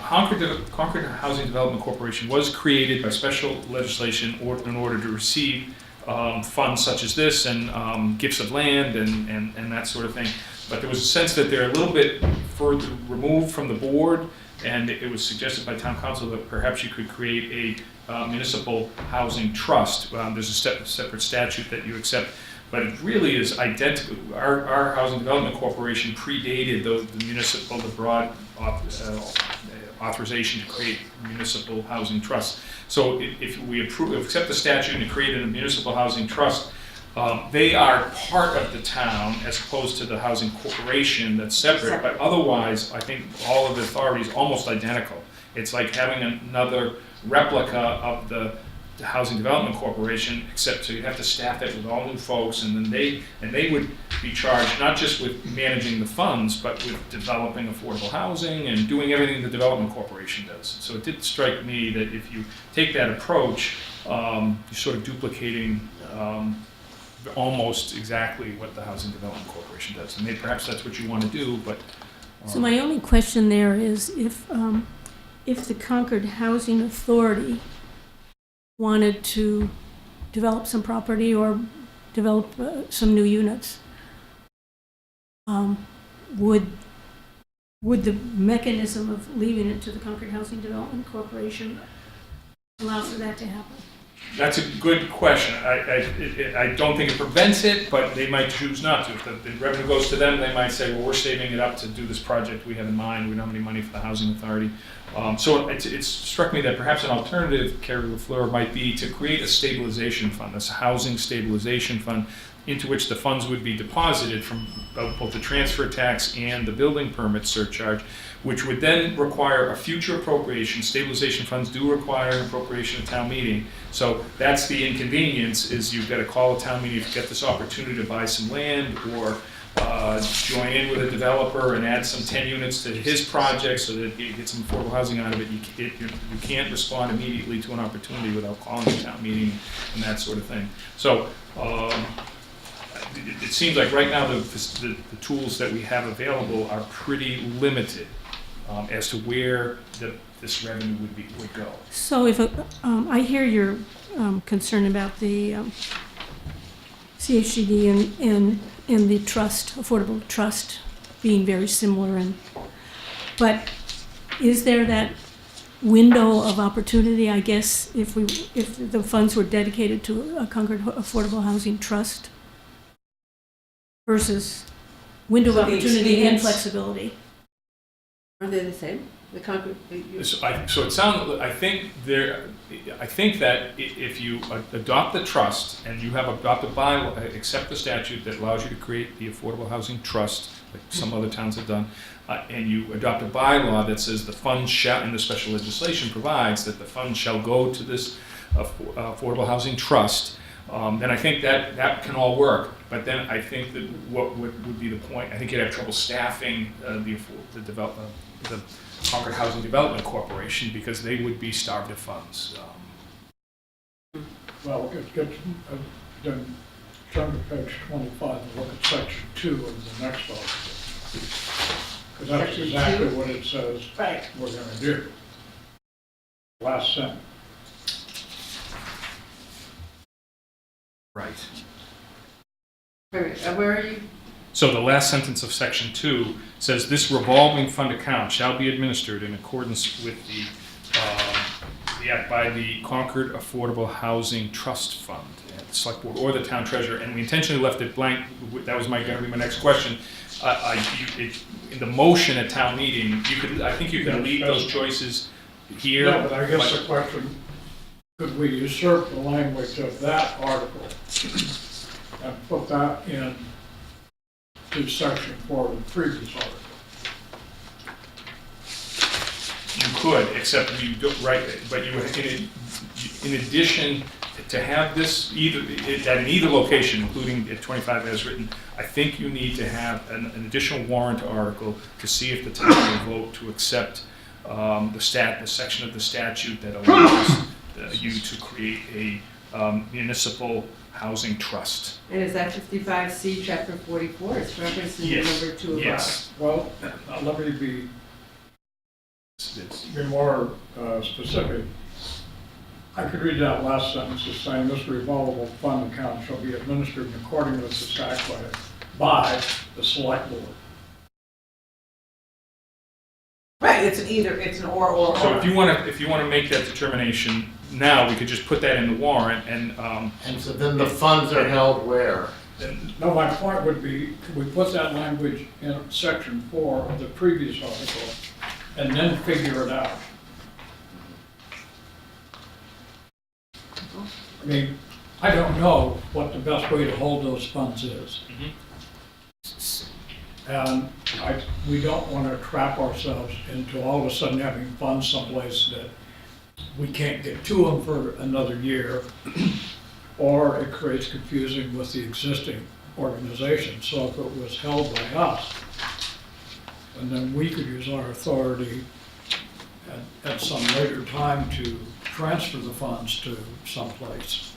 Concord Housing Development Corporation was created by special legislation in order to receive funds such as this and gifts of land and that sort of thing. But there was a sense that they're a little bit further removed from the board, and it was suggested by town council that perhaps you could create a municipal housing trust. There's a separate statute that you accept, but it really is identical. Our Housing Development Corporation predated the broad authorization to create municipal housing trusts. So if we accept the statute and create a municipal housing trust, they are part of the town as opposed to the housing corporation that's separate. But otherwise, I think all of the authority is almost identical. It's like having another replica of the Housing Development Corporation, except so you have to staff it with all new folks, and then they would be charged not just with managing the funds, but with developing affordable housing and doing everything the Development Corporation does. So it did strike me that if you take that approach, you're sort of duplicating almost exactly what the Housing Development Corporation does. And perhaps that's what you want to do, but. So my only question there is if the Concord Housing Authority wanted to develop some property or develop some new units, would the mechanism of leaving it to the Concord Housing Development Corporation allow for that to happen? That's a good question. I don't think it prevents it, but they might choose not to. If the revenue goes to them, they might say, well, we're saving it up to do this project we have in mind. We don't have any money for the housing authority. So it struck me that perhaps an alternative, Carrie LaFleur, might be to create a stabilization fund, a housing stabilization fund, into which the funds would be deposited from both the transfer tax and the building permit surcharge, which would then require a future appropriation. Stabilization funds do require an appropriation at town meeting. So that's the inconvenience, is you've got to call a town meeting to get this opportunity to buy some land or join in with a developer and add some 10 units to his project so that you get some affordable housing out of it. You can't respond immediately to an opportunity without calling a town meeting and that sort of thing. So it seems like right now the tools that we have available are pretty limited as to where this revenue would go. So if I hear your concern about the CHCD and the trust, affordable trust, being very similar, but is there that window of opportunity, I guess, if the funds were dedicated to a Concord Affordable Housing Trust versus window of The opportunity and expedience. flexibility. Are they the same? The Concord, So it sounds, I think that if you adopt the trust and you have adopted bylaw, accept the statute that allows you to create the Affordable Housing Trust, like some other towns have done, and you adopt a bylaw that says the funds shall, and the special legislation provides that the funds shall go to this Affordable Housing Trust, then I think that can all work. But then I think that what would be the point, I think you'd have trouble staffing the Concord Housing Development Corporation because they would be starved of funds. Well, then turn to page 25 and look at section 2 of the next article. Because that's Section exactly 2? what it says Right. we're going to do. Last sentence. Right. where are you? So the last sentence of section 2 says this revolving fund account shall be administered in accordance with the act by the Concord Affordable Housing Trust Fund, the select board or the town treasurer. And we intentionally left it blank. That was going to be my next question. In the motion at town meeting, I think you could leave those choices here. Yeah, but I guess the question, could we usurp the language of that article and put that in to section 4 of the previous article? You could, except you don't, right, but you would, in addition to have this at either location, including at 25 as written, I think you need to have an additional warrant article to see if the town will vote to accept the section of the statute that allows you to create a municipal housing trust. And is that 55C, chapter 44? It's referenced in Yes. number 2 above. Yes. Well, let me be more specific. I could read that last sentence as saying this revolvable fund account shall be administered in accordance with the statute by the select board. Right, it's an or. So if you want to make that determination now, we could just put that in the warrant and And so then the funds are held where? No, my point would be, could we put that language in section 4 of the previous article and then figure it out? I mean, I don't know what the best way to hold those funds is. And we don't want to trap ourselves into all of a sudden having funds someplace that we can't get to them for another year, or it creates confusion with the existing organization. So if it was held by us, and then we could use our authority at some later time to transfer the funds to someplace.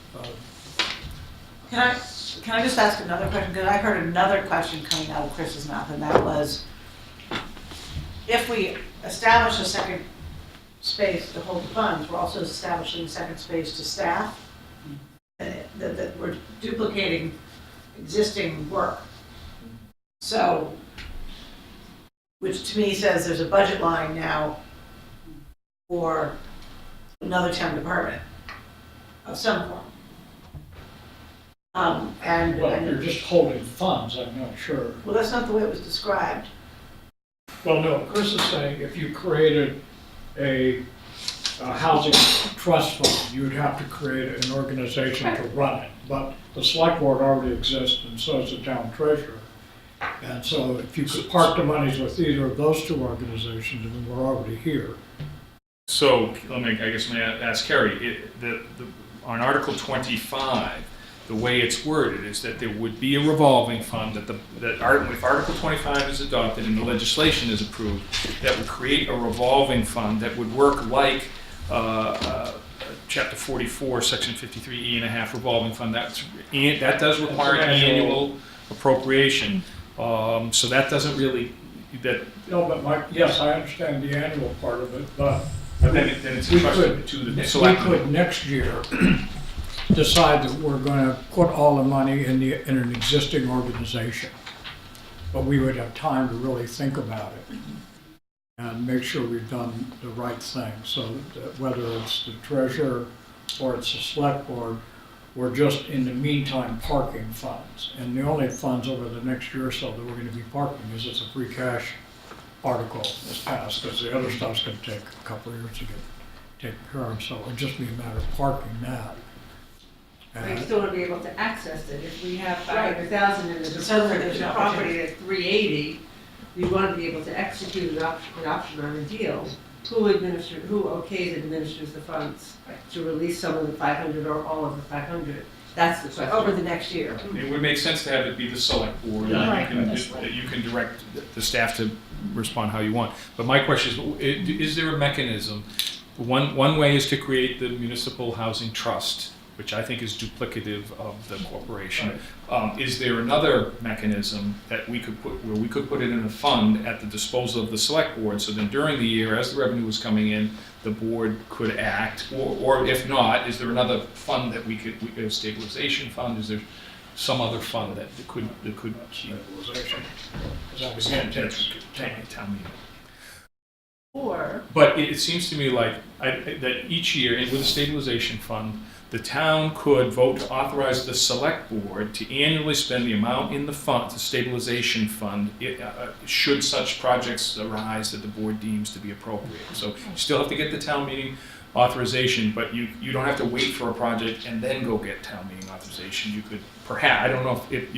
Can I just ask another question? Because I heard another question coming out of Chris's mouth, and that was, if we establish a second space to hold the funds, we're also establishing a second space to staff, and that we're duplicating existing work. So, which to me says there's a budget line now for another town department of some form. Well, if you're just holding funds, I'm not sure. Well, that's not the way it was described. Well, no, Chris is saying if you created a housing trust fund, you would have to create an organization to run it. But the select board already exists, and so does the town treasurer. And so if you could park the monies with either of those two organizations, then we're already here. So let me ask Carrie, on Article 25, the way it's worded is that there would be a revolving fund if Article 25 is adopted and the legislation is approved, that would create a revolving fund that would work like Chapter 44, Section 53E and a half revolving fund. That does require annual appropriation. So that doesn't really, No, but yes, I understand the annual part of it, but then it's entrusted to the we selectmen. could next year decide that we're going to put all the money in an existing organization. But we would have time to really think about it and make sure we've done the right thing. So that whether it's the treasurer or it's the select board, were just in the meantime parking funds. And the only funds over the next year or so that we're gonna be parking is it's a free cash article that's passed, because the other stuff's gonna take a couple of years to get taken care of, so it'd just be a matter of parking that. But you And still want to be able to access it. If we have 500,000 in the So that there's deferred an property at 380, you want to be able to execute an option on a deal. Who okays and administers the funds to release some of the 500 or all of the 500? That's the question. Over the next year. It would make sense to have it be the select board, Yeah. and you can direct the staff to respond how you want. But my question is there a mechanism? One way is to create the municipal housing trust, which I think is duplicative of the corporation. Is there another mechanism that we could put it in a fund at the disposal of the select board, so then during the year, as the revenue was coming in, the board could act, or if not, is there another fund that we could a stabilization fund, is there some other fund that could stabilization, is that we again, can't tell me. Or, But it seems to me like that each year, with a stabilization fund, the town could vote to authorize the select board to annually spend the amount in the fund, the stabilization fund, should such projects arise that the board deems to be appropriate. So you still have to get the town meeting authorization, but you don't have to wait for a project and then go get town meeting authorization. You could perhaps, I don't know if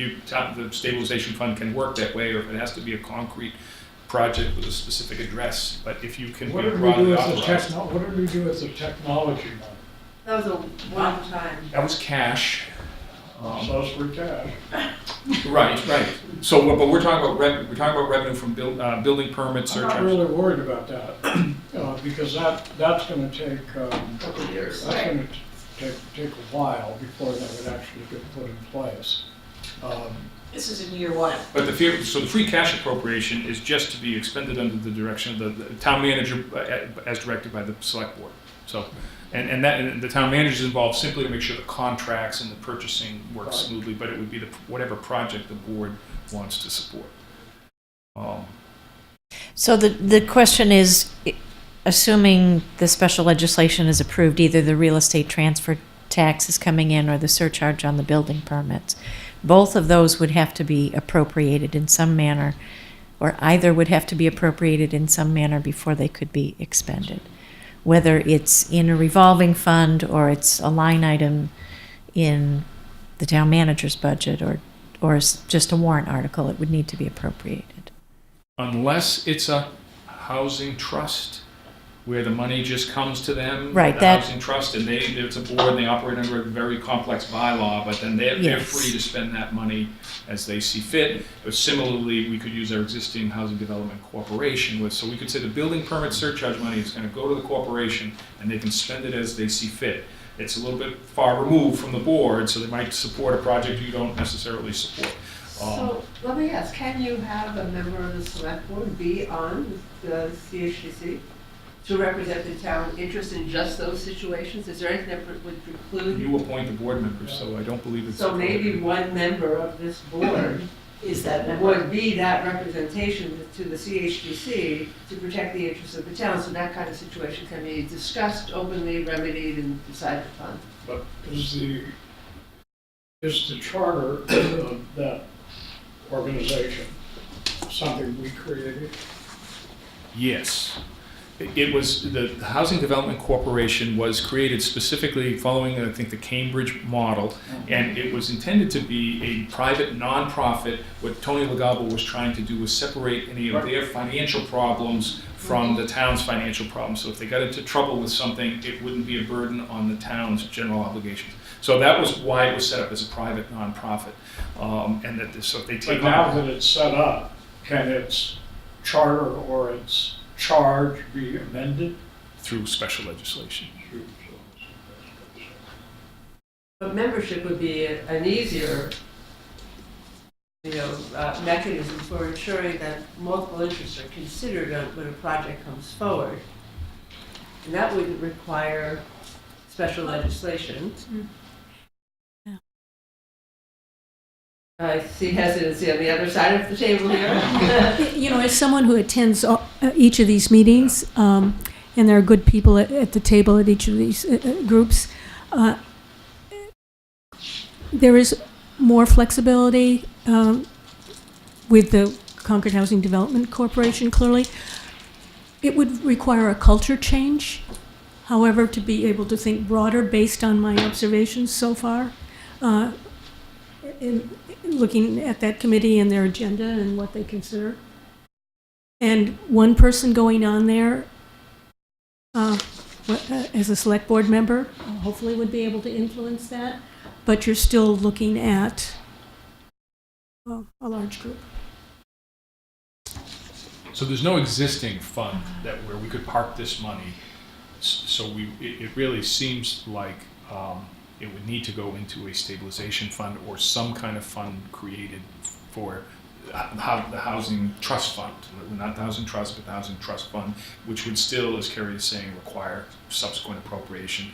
the stabilization fund can work that way, or if it has to be a concrete project with a specific address, but if you can be What did we do broadly with authorized. what did we do with the technology money? that was a one-time. That was cash. So it's free cash. Right. So, but we're talking about revenue from building permits, I'm not surcharges. really worried about that, because that's gonna take, Couple of years. that's gonna take a while before that would actually get put in place. This is in year one. But the free cash appropriation is just to be expended under the direction of the town manager as directed by the select board. So, and the town manager is involved simply to make sure the contracts and the purchasing work smoothly, but it would be whatever project the board wants to support. So the question is, assuming the special legislation is approved, either the real estate transfer tax is coming in or the surcharge on the building permits, both of those would have to be appropriated in some manner, or either would have to be appropriated in some manner before they could be expended. Whether it's in a revolving fund or it's a line item in the town manager's budget or it's just a warrant article, it would need to be appropriated. Unless it's a housing trust where the money just comes to them. Right, The that- housing trust, and it's a board, and they operate under a very complex bylaw, but then they're Yes. free to spend that money as they see fit. But similarly, we could use our existing housing development corporation so we could say the building permit surcharge money is gonna go to the corporation, and they can spend it as they see fit. It's a little bit far removed from the board, so they might support a project you don't necessarily support. So, let me ask, can you have a member of the select board be on the CHDC to represent the town interest in just those situations? Is there anything that would preclude? You appoint the board members, so I don't believe it's. So maybe one member of this board Is that member? would be that representation to the CHDC to protect the interests of the town, so that kind of situation can be discussed openly, remedied, and decided upon. But is the charter of that organization something we created? Yes. It was, the Housing Development Corporation was created specifically following, I think, the Cambridge model, and it was intended to be a private nonprofit. What Tony Legabo was trying to do was separate any of their financial problems from the town's financial problems. So if they got into trouble with something, it wouldn't be a burden on the town's general obligations. So that was why it was set up as a private nonprofit. And that, so if they But take now on. that it's set up, can its charter or its charge be amended? Through special legislation. But membership would be an easier, mechanism for ensuring that multiple interests are considered when a project comes forward. And that wouldn't require special legislation. I see hesitancy on the other side of the table here. As someone who attends each of these meetings, and there are good people at the table at each of these groups, there is more flexibility with the Concord Housing Development Corporation, clearly. It would require a culture change, however, to be able to think broader based on my observations so far, in looking at that committee and their agenda and what they consider. And one person going on there as a select board member hopefully would be able to influence that, but you're still looking at a large group. So there's no existing fund where we could park this money. So it really seems like it would need to go into a stabilization fund or some kind of fund created for the housing trust fund, not the housing trust, but the housing trust fund, which would still, as Kerry is saying, require subsequent appropriation.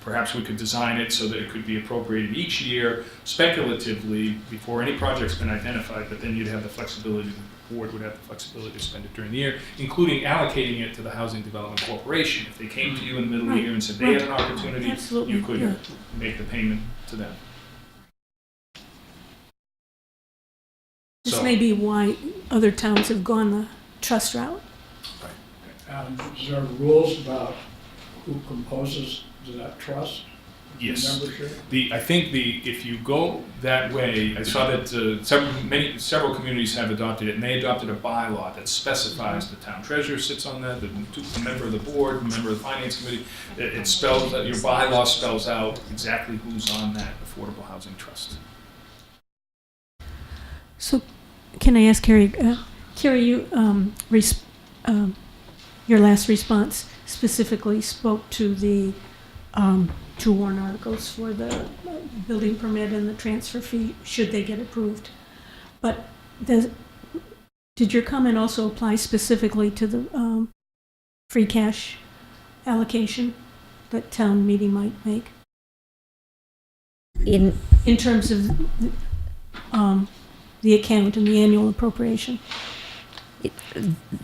Perhaps we could design it so that it could be appropriated each year speculatively before any project's been identified, but then you'd have the flexibility, the board would have the flexibility to spend it during the year, including allocating it to the Housing Development Corporation. If they came to you in the middle of the year and said they had an opportunity, Absolutely, you could yeah. make the payment to them. This So- may be why other towns have gone the trust route. Is there rules about who composes that trust? Yes. Membership? I think if you go that way, I saw that several communities have adopted it, and they adopted a bylaw that specifies the town treasurer sits on that, the member of the board, the member of the finance committee. It spells that your bylaw spells out exactly who's on that affordable housing trust. So, can I ask Carrie? Carrie, you your last response specifically spoke to the two warrant articles for the building permit and the transfer fee, should they get approved. But did your comment also apply specifically to the free cash allocation that town meeting might make In in terms of the account and the annual appropriation?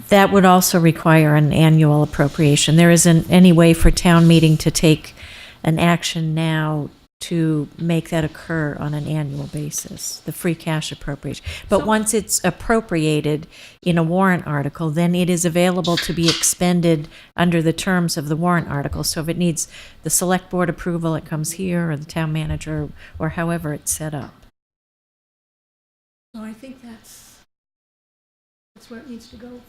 that would also require an annual appropriation. There isn't any way for town meeting to take an action now to make that occur on an annual basis, the free cash appropriation. But once it's appropriated in a warrant article, then it is available to be expended under the terms of the warrant article. So if it needs the select board approval, it comes here, or the town manager, or however it's set up. So I think that's where it needs to go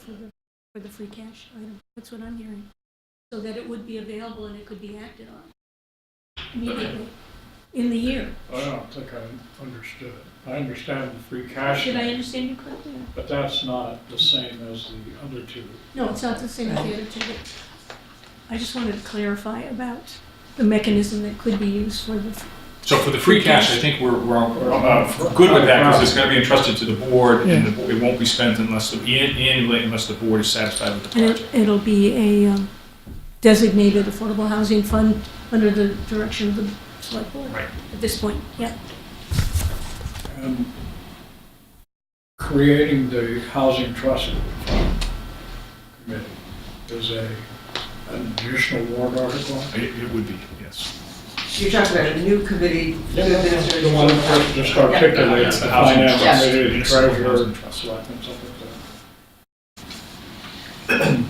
for the free cash item. That's what I'm hearing. So that it would be available and it could be acted on immediately in the year. I don't think I understood. I understand the free cash, Did I understand you correctly? but that's not the same as the other two. No, it's not the same as the other two. But I just wanted to clarify about the mechanism that could be used for the. So for the free cash, I think we're good with that, because it's going to be entrusted to the board, and it won't be spent annually unless the board is satisfied with the And project. it'll be a designated affordable housing fund under the direction of the select board. Right. At this point, yeah. And creating the housing trust fund committee is an additional warrant article. It would be, yes. You're talking about a new committee to administer. The one that just articulates the The housing finance trust. committee, the Municipal treasurer, housing trust. selectmen, stuff like that.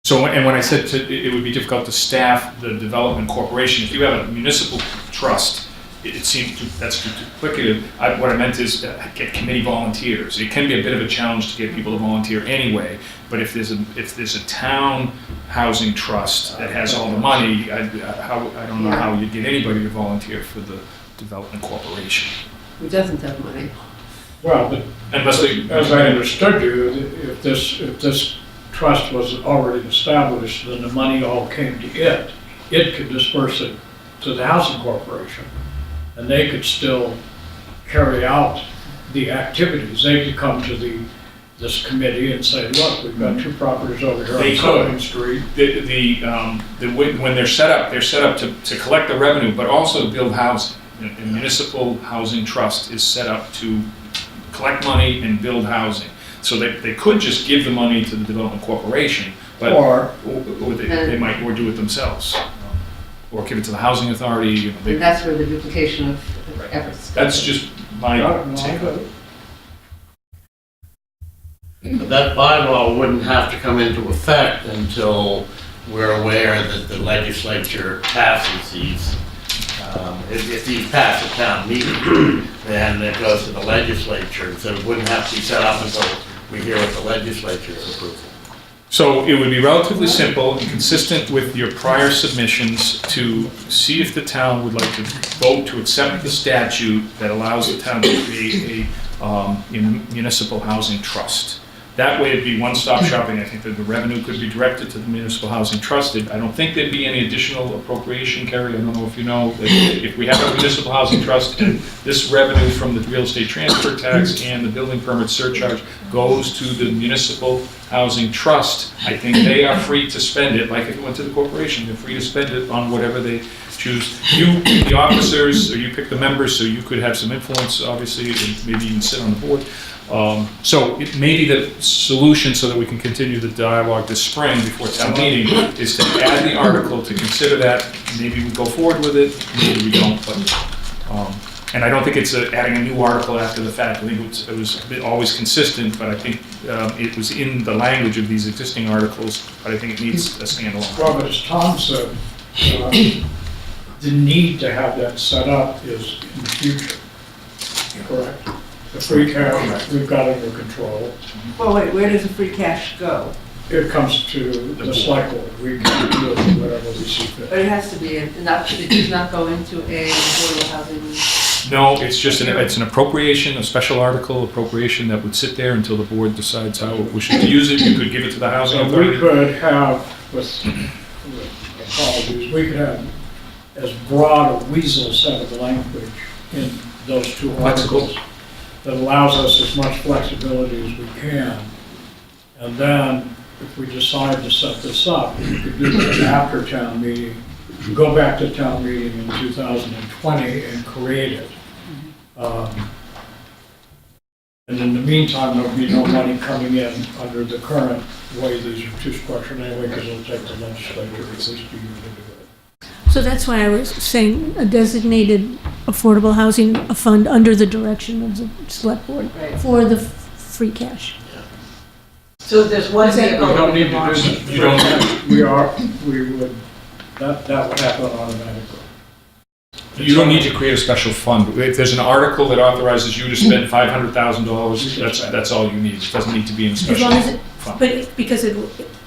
So, and when I said it would be difficult to staff the development corporation, if you have a municipal trust, it seems that's duplicative. What I meant is get committee volunteers. It can be a bit of a challenge to get people to volunteer anyway, but if there's a town housing trust that has all the money, I don't know how you'd get anybody to volunteer for the development corporation. Who doesn't have money? Well, but Unless they, as I understood you, if this trust was already established, then the money all came to it. It could disperse it to the housing corporation, and they could still carry out the activities. They could come to this committee and say, look, we've got two properties over here They on could. Southern Street. when they're set up to collect the revenue, but also to build housing. A municipal housing trust is set up to collect money and build housing. So they could just give the money to the development corporation, but Or they might do it themselves. or give it to the housing authority, you know, And that's where the duplication of efforts. that's just my No, no, I take got on it. it. But that bylaw wouldn't have to come into effect until we're aware that the legislature passes these. If these pass at town meeting, then it goes to the legislature, so it wouldn't have to be set up until we hear what the legislature's approval. So it would be relatively simple and consistent with your prior submissions to see if the town would like to vote to accept the statute that allows the town to create a municipal housing trust. That way it'd be one-stop shopping. I think that the revenue could be directed to the municipal housing trust. I don't think there'd be any additional appropriation, Kerry. I don't know if you know, that if we have a municipal housing trust and this revenue from the real estate transfer tax and the building permit surcharge goes to the municipal housing trust, I think they are free to spend it, like if it went to the corporation, they're free to spend it on whatever they choose. You, the officers, or you pick the members, so you could have some influence, obviously, and maybe even sit on the board. So it may be the solution, so that we can continue the dialogue this spring before town meeting, is to add the article to consider that. Maybe we go forward with it, maybe we don't, but, and I don't think it's adding a new article after the fact. I think it was always consistent, but I think it was in the language of these existing articles, but I think it needs a standalone. Well, but as Tom said, the need to have that set up is in the future. Correct? The free cash, we've got under control. Well, wait, where does the free cash go? It comes to the select board. We can do it whatever we see fit. But it has to be, it does not go into a affordable housing. No, it's just it's an appropriation, a special article appropriation that would sit there until the board decides how it wishes to use it. You could give it to the housing So we authority. could have, with apologies, we could have as broad a weasel set of language in those two Flexible. articles that allows us as much flexibility as we can. And then, if we decide to set this up, we could do it after town meeting, go back to town meeting in 2020 and create it. And in the meantime, there'll be no money coming in under the current way these are too structured anyway, because it'll take the legislature at least a year to do it. So that's why I was saying a designated affordable housing fund under the direction of the select board Right. for the free cash. So there's one vehicle. We don't need to that do can that. You don't- We would, that would happen automatically. You don't need to create a special fund. If there's an article that authorizes you to spend $500,000, that's all you need. It doesn't need to be in a As special long as it, fund. but because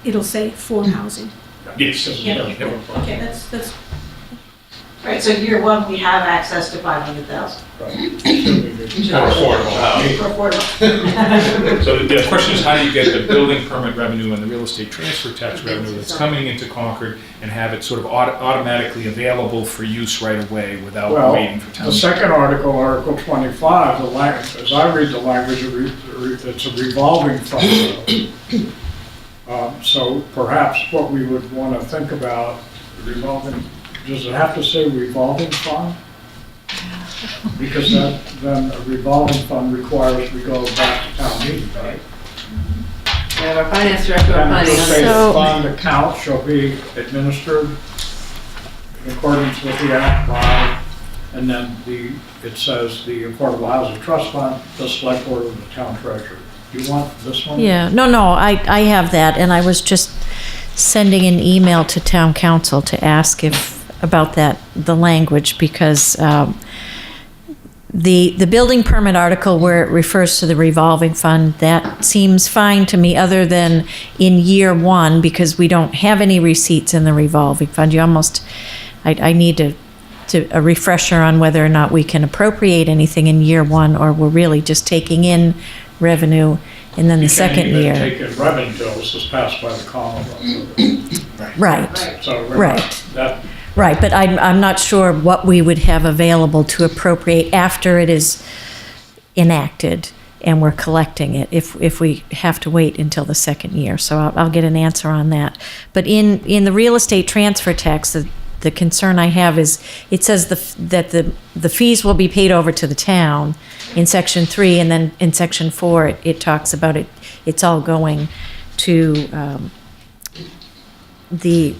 it'll say for housing. Yes. Yeah. Yep. Okay, that's, Right, so year one, we have access to 500,000. Right. Assuming that- For affordable. So the question is, how do you get the building permit revenue and the real estate transfer tax revenue that's coming into Concord and have it sort of automatically available for use right away without Well, waiting for town the meeting? second article, Article 25, the language, as I read the language, it's a revolving fund. So perhaps what we would want to think about, revolving, does it have to say revolving fund? Because then a revolving fund requires we go back to town meeting, right? We have our finance director And planning it'll on say this. So- fund account shall be administered in accordance with the act by, and then it says the Affordable Housing Trust Fund, the select board of the town treasurer. Do you want this one? Yeah, no, I have that, and I was just sending an email to town council to ask about the language, because the building permit article where it refers to the revolving fund, that seems fine to me, other than in year one, because we don't have any receipts in the revolving fund. I need a refresher on whether or not we can appropriate anything in year one, or we're really just taking in revenue, and then the second You year. can't even take in revenue bills as passed by the Commonwealth. Right, So Right. that, right, but I'm not sure what we would have available to appropriate after it is enacted and we're collecting it, if we have to wait until the second year. So I'll get an answer on that. But in the real estate transfer tax, the concern I have is, it says that the fees will be paid over to the town in section 3, and then in section 4, it talks about it's all going to the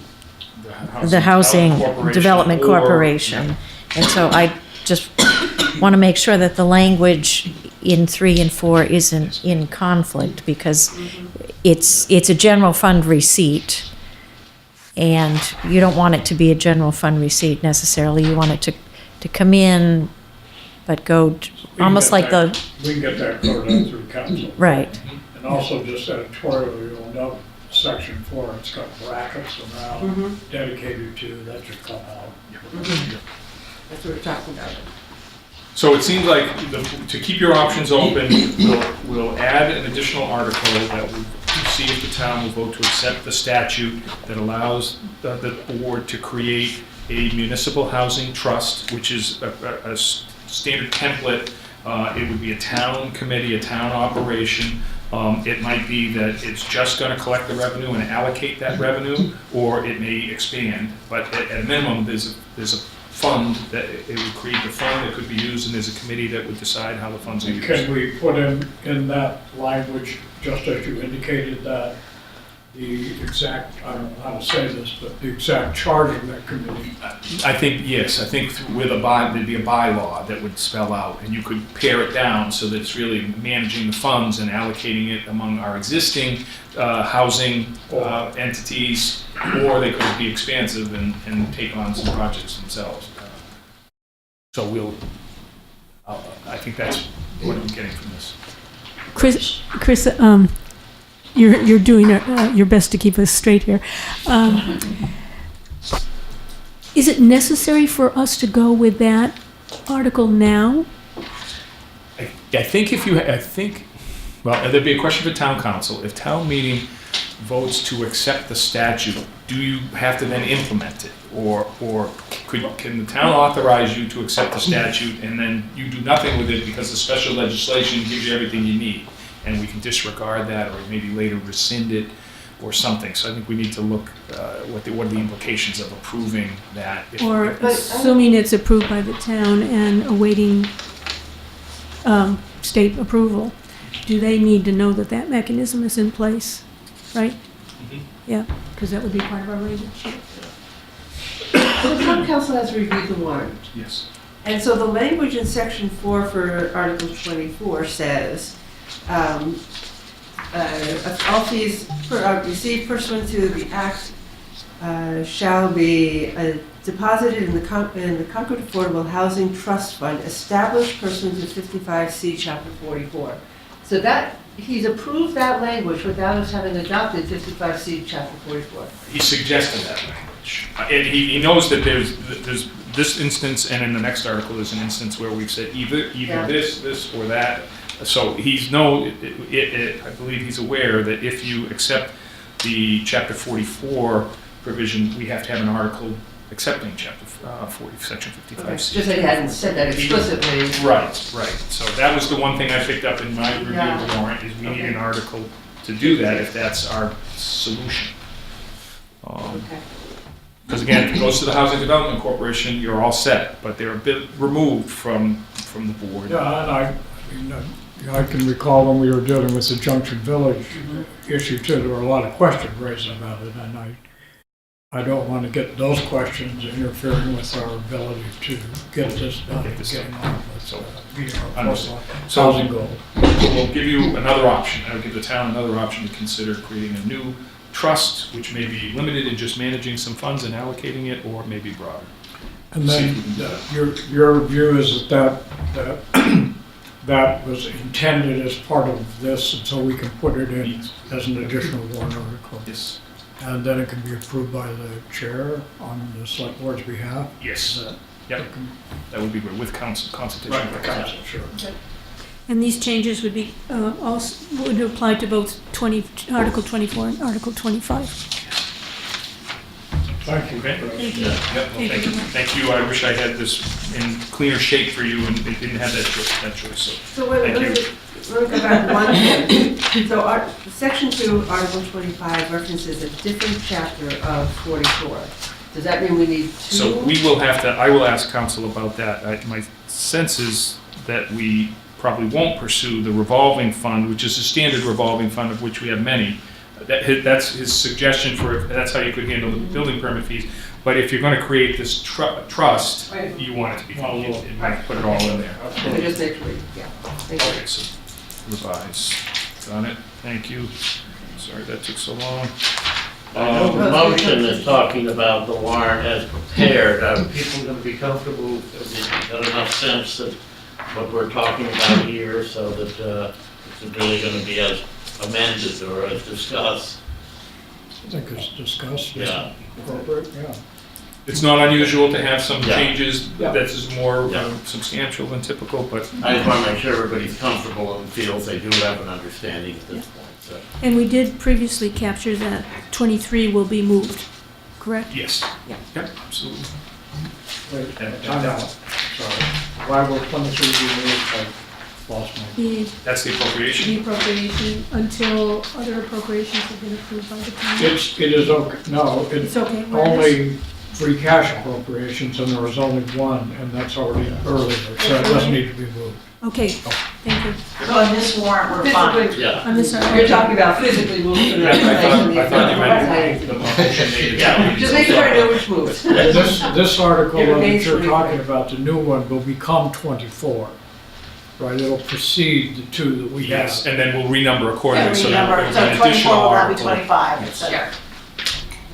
the Housing Development or- Corporation. And so I just want to make sure that the language in 3 and 4 isn't in conflict, because it's a general fund receipt, and you don't want it to be a general fund receipt necessarily. You want it to come in, but go almost like the, We can get that covered out through council. right. And also just editorially, you'll note section 4, it's got brackets around dedicated to, that should come out. That's what we're talking about. So it seems like to keep your options open, we'll add an additional article that will see if the town will vote to accept the statute that allows the board to create a municipal housing trust, which is a standard template. It would be a town committee, a town operation. It might be that it's just going to collect the revenue and allocate that revenue, or it may expand. But at a minimum, there's a fund that it would create the fund that could be used, and there's a committee that would decide how the funds are used. Can we put in that language, just as you indicated, that the exact, I don't know how to say this, but the exact charge of that committee? I think, yes, I think with there'd be a bylaw that would spell out, and you could pare it down so that it's really managing the funds and allocating it among our existing housing entities, or they could be expansive and take on some projects themselves. So I think that's what I'm getting from this. Chris, you're doing your best to keep us straight here. Is it necessary for us to go with that article now? I think, well, there'd be a question for town council. If town meeting votes to accept the statute, do you have to then implement it? Or can the town authorize you to accept the statute and then you do nothing with it because the special legislation gives you everything you need? And we can disregard that, or maybe later rescind it or something. So I think we need to look what are the implications of approving that. Or assuming it's approved by the town and awaiting state approval, do they need to know that that mechanism is in place, right? Yeah, because that would be part of our language. The town council has reviewed the warrant. Yes. And so the language in section 4 for Article 24 says, all fees received pursuant to the act shall be deposited in the Concord Affordable Housing Trust Fund established pursuant to 55C Chapter 44. So that, he's approved that language without us having adopted 55C Chapter 44. He suggested that language. And he knows that there's this instance, and in the next article there's an instance where we've said either Yeah. this, or that. So I believe he's aware that if you accept the Chapter 44 provision, we have to have an article accepting Chapter 40, Section 55C. Just that he hadn't said that explicitly. Right. So that was the one thing I picked up in my review of the warrant, is we need an article to do that if that's our solution. Okay. Because again, if it goes to the Housing Development Corporation, you're all set, but they're a bit removed from the board. Yeah, and I can recall when we were dealing with the Junction Village issue too, there were a lot of questions raised about it, and I don't want to get those questions interfering with our ability to get this done, getting on with meeting our Understood. housing goal. We'll give you another option. I'll give the town another option to consider creating a new trust, which may be limited in just managing some funds and allocating it, or maybe broader. And then your view is that that was intended as part of this, and so we can put it in as an additional warrant article. Yes. And then it can be approved by the chair on the select board's behalf? Yes. Yep. That would be good, with consultation. Right, the council, sure. And these changes would be also would apply to both Article 24 and Article 25. Thank you. Okay. Thank you. Yep, well, thank you. I wish I had this in cleaner shape for you and it didn't have that choice. So wait, Thank you. let me go back one thing. So section 2, Article 25 references a different chapter of 44. Does that mean we need 2? So I will ask council about that. My sense is that we probably won't pursue the revolving fund, which is a standard revolving fund of which we have many, That's his suggestion for, that's how you could handle the building permit fees. But if you're gonna create this trust, Right. you want it to be, you might put it all in there. Just actually, yeah. Thank you. Okay, so revise. Got it, thank you. Sorry that took so long. I know the motion is talking about the warrant as prepared. Are people going to be comfortable, have they got enough sense that what we're talking about here, so that it's really going to be as amended or as discussed? I think it's discussed. Yeah. Appropriate, yeah. It's not unusual to have some Yeah. changes Yeah. that is more Yeah. substantial than typical, but I just want to make sure everybody's comfortable and feels they do have an understanding at this point, so. And we did previously capture that 23 will be moved, correct? yes. Yeah. Yep, absolutely. Wait, time out, sorry. Why will 23 be moved? I lost my. The That's the appropriation. appropriation until other appropriations have been approved by the town. It is okay, no, It's it's okay. only free cash appropriations, and there was only one, and that's already earlier, so it doesn't need to be moved. Okay, thank you. So on this warrant, we're fine. Yeah. On this, You're talking about physically moving. Yeah, I thought you meant the motion made. Yeah. Just make sure I know which moves. This article It that remains you're 24. talking about, the new one, will become 24, right? It'll precede the two that we have. Yes, and then we'll renumber accordingly, Every so that number, there's so an additional 24 will now be article. 25 instead. Yeah.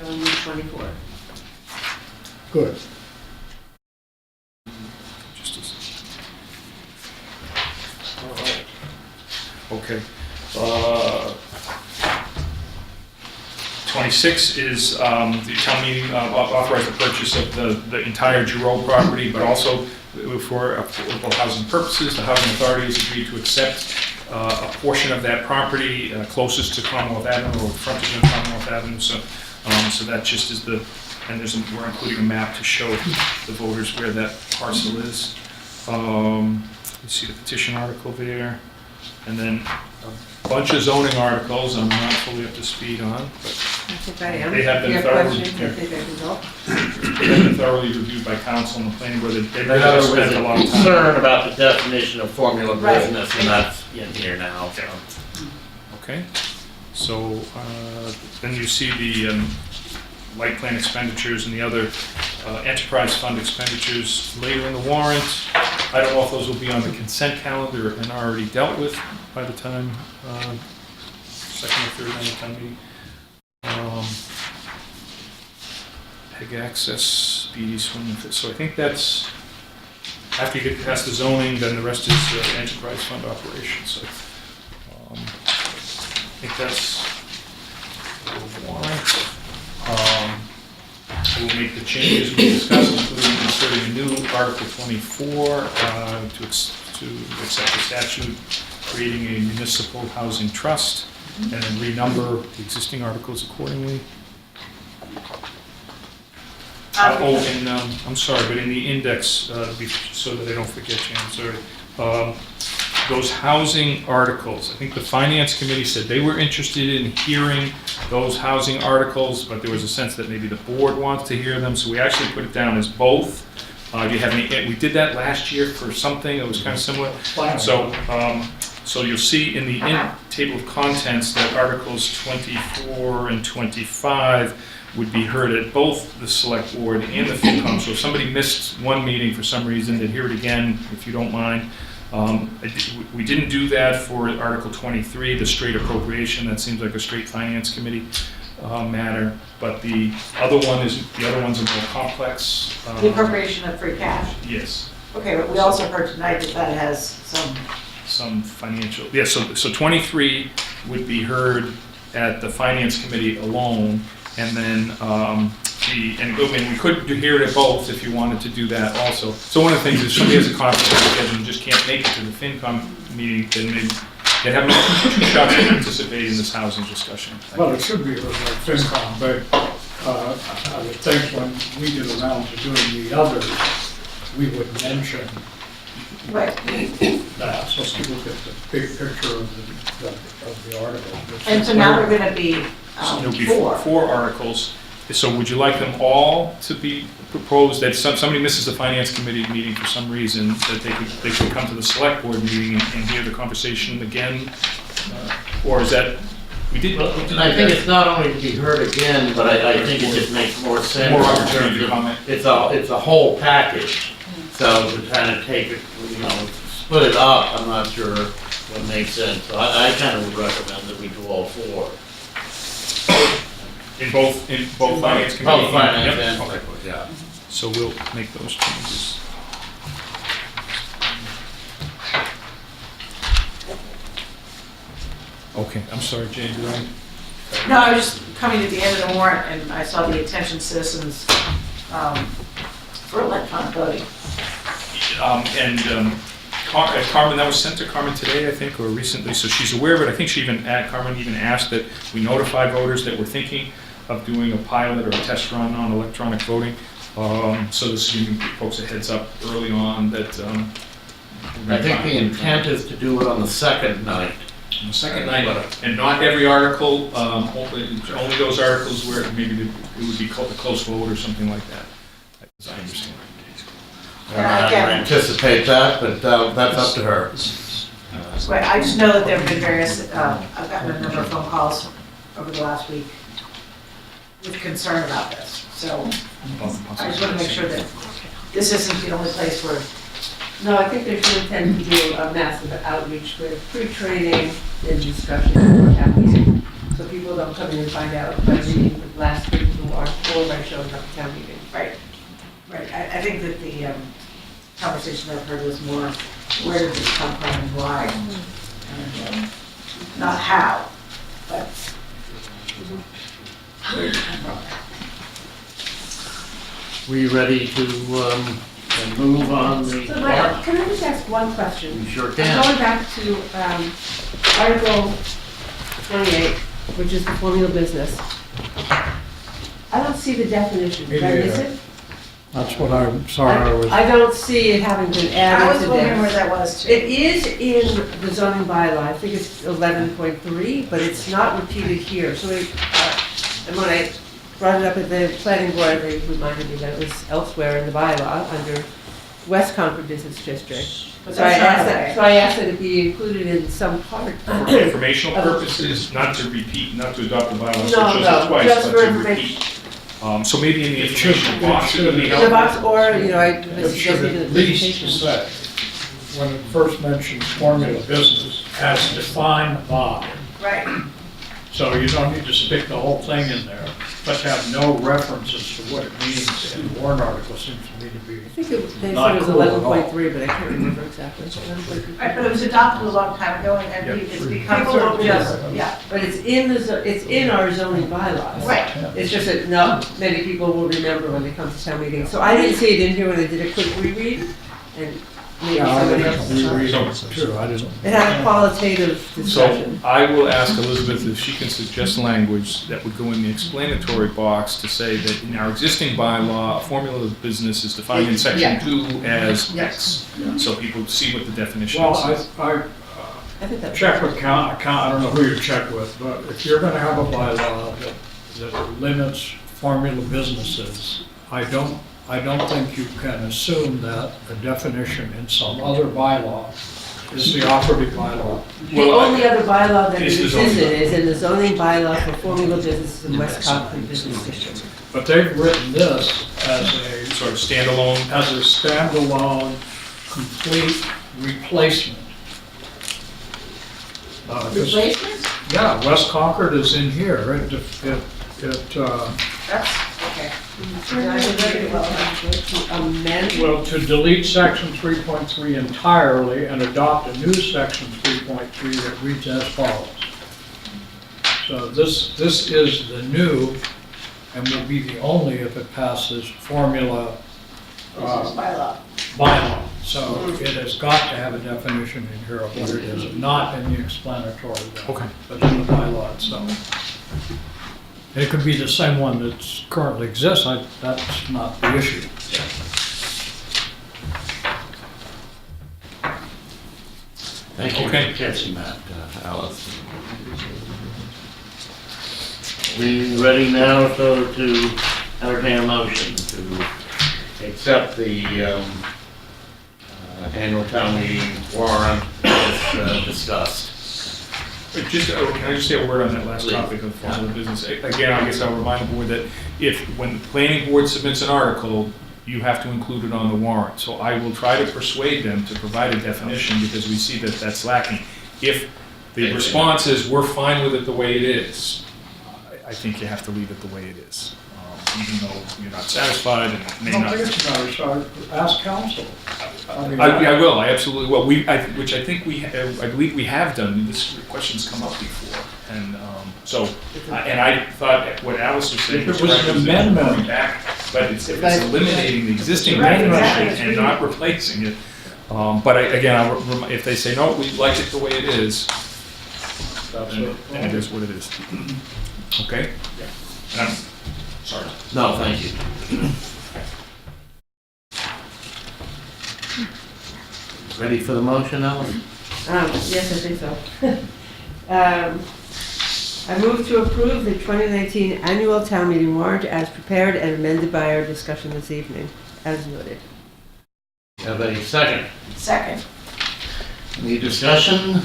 You'll need 24. Good. Just as- All right. Okay. 26 is the town meeting authorized the purchase of the entire Giroux property, but also for affordable housing purposes. The Housing Authority has agreed to accept a portion of that property closest to Commonwealth Avenue or frontage on Commonwealth Avenue. So that just is the, and we're including a map to show the voters where that parcel is. You see the petition article there, and then a bunch of zoning articles I'm not fully up to speed on, but I think I am. They have been You thoroughly- questions? I think I can go. they've been thoroughly reviewed by council and the planning board. They I really know there spent was a a lot of time. concern about the definition of formula Right. business, and that's in here now, so. Okay, so then you see the light plan expenditures and the other enterprise fund expenditures later in the warrant. I don't know if those will be on the consent calendar and already dealt with by the time second or third night of town meeting. PEG access, BD swing, so I think that's, after you get past the zoning, then the rest is enterprise fund operations, so. I think that's the warrant. We'll make the changes we discussed, including inserting a new Article 24 to accept the statute, creating a municipal housing trust, and then renumber the existing articles accordingly. And I'm sorry, but in the index, so that I don't forget you, I'm sorry. Those housing articles, I think the finance committee said they were interested in hearing those housing articles, but there was a sense that maybe the board wants to hear them, so we actually put it down as both. Do you have any, we did that last year for something that was kind of similar. So, so you'll see in the table of contents that Articles 24 and 25 would be heard at both the select board and the FinCom. So if somebody missed one meeting for some reason, they'd hear it again, if you don't mind. We didn't do that for Article 23, the straight appropriation. That seems like a straight finance committee matter. But the other ones are more complex. The appropriation of free cash. Yes. Okay, but we also heard tonight that that has Some financial, yeah, so 23 would be heard at the finance committee alone, and then and we could hear it at both if you wanted to do that also. So one of the things is, somebody has a conflict of schedule and just can't make it to the FinCom meeting, then they have two shots at participating in this housing discussion. Well, it should be like FinCom, but I would think when we get around to doing the others, we would mention Right. that, so people get the big picture of the article. And so now they're gonna be So there'll be four. four articles. So would you like them all to be proposed, that somebody misses the finance committee meeting for some reason, that they could come to the select board meeting and hear the conversation again? Or is that, We did. And I think it's not only to be heard again, but I think it just makes more sense. More in opportunity terms to of- comment. It's a whole package, so to kind of take it, split it up, I'm not sure what makes sense. So I kind of would recommend that we do all four. In both finance committee? Both finance Yep. and, Okay. yeah. So we'll make those changes. Okay, I'm sorry, Jane, did I? No, I was just coming to the end of the warrant, and I saw the attention citizens for electronic voting. Carmen, that was sent to Carmen today, I think, or recently, so she's aware of it. I think Carmen even asked that we notify voters that we're thinking of doing a pilot or a test run on electronic voting. So this is giving folks a heads up early on that. I think the intent is to do it on the second night. On the second night, and not every article, only those articles where maybe it would be called a close vote or something like that, as I understand. I don't anticipate that, but that's up to her. Right, I just know that there have been various, I've gotten a number of phone calls over the last week with concern about this. So I just want to make sure that this isn't the only place where, No, I think they should intend to do a massive outreach with pre-training and discussion and happening. So people don't come in and find out by reading the last week's warrant or by showing up at town meeting. right, right. I think that the conversation I've heard was more, where did this come from and why? And not how, but where did it come from? We ready to move on the So warrant? can I just ask one question? You sure I'm can. going back to Article 28, which is the formula business. I don't see the definition. Did I miss it? That's what I'm sorry I was. I don't see it having been I added was to wondering where this. that was too. It is in the zoning bylaw, I think it's 11.3, but it's not repeated here. So and when I brought it up at the planning board, they reminded me that it was elsewhere in the bylaw under West Concord Business District. But So I that's not asked okay. that it be included in some part. For informational purposes, not to repeat, not to adopt the bylaw, so it No, shows no, it twice, just but for to information. repeat. So maybe in the It should- informational box, it it would be should- The helpful. box, or, I It should suggested in at the least presentation. say, when it first mentions formula business, as defined by. Right. So you don't need to stick the whole thing in there, but have no references to what it means in the warrant article seems to me to be. I think they said Not it was cool at all. 11.3, but I can't remember exactly. Right, but it was adopted a long time ago, and it's become People sort don't of just, realize. yeah, But it's in it's in our zoning bylaws. right. It's just that not many people will remember when they come to town meeting. So I didn't see it in here when I did a quick reread, and maybe Yeah, I somebody would else. reread it too, I didn't. It had a qualitative So discussion. I will ask Elizabeth if she can suggest language that would go in the explanatory box to say that in our existing bylaw, a formula of business is defined in section Yeah. 2 as Yes. X. So people see what the definition Well, is. I think that. check with I don't know who you check with, but if you're gonna have a bylaw that limits formula businesses, I don't think you can assume that a definition in some other bylaw is the operative bylaw. The only other bylaw that Is is the zoning existed is in the zoning bylaw for formula businesses in West Concord Business District. But they've written this as Sort of standalone. a standalone, complete replacement. This- Replacement? Yeah, West Concord is in here, That's, okay. I didn't read it well enough. To amend, well, to delete section 3.3 entirely and adopt a new section 3.3 that reads as follows. So this is the new, and will be the only if it passes formula Business bylaw. bylaw. So it has got to have a definition in here of what it is, not in the explanatory, Okay. but in the bylaw itself. It could be the same one that's currently exists, that's not the issue. Thank you Okay. for catching that, Alice. We ready now to entertain a motion to accept the annual town meeting warrant as discussed. Just, can I just say a word on that last Please. topic of formal business? Again, I guess I'll remind the board that when the planning board submits an article, you have to include it on the warrant. So I will try to persuade them to provide a definition because we see that that's lacking. If the response is, we're fine with it the way it is, I think you have to leave it the way it is. Even though you're not satisfied and it may I not. don't think it's another start. Ask council. I will, I absolutely will. Which I think I believe we have done. This question's come up before. And and I thought what Alice was saying If was it was right, an was amendment. going back, but if it's Right. eliminating the existing Right, definition exactly. and not replacing it. But if they say, no, we like it the way it is, then it is what it is. Okay? And I'm sorry. No, thank you. Ready for the motion, Ellen? Yes, I think so. I move to approve the 2019 annual town meeting warrant as prepared and amended by our discussion this evening, as noted. Have a second? Second. Any discussion?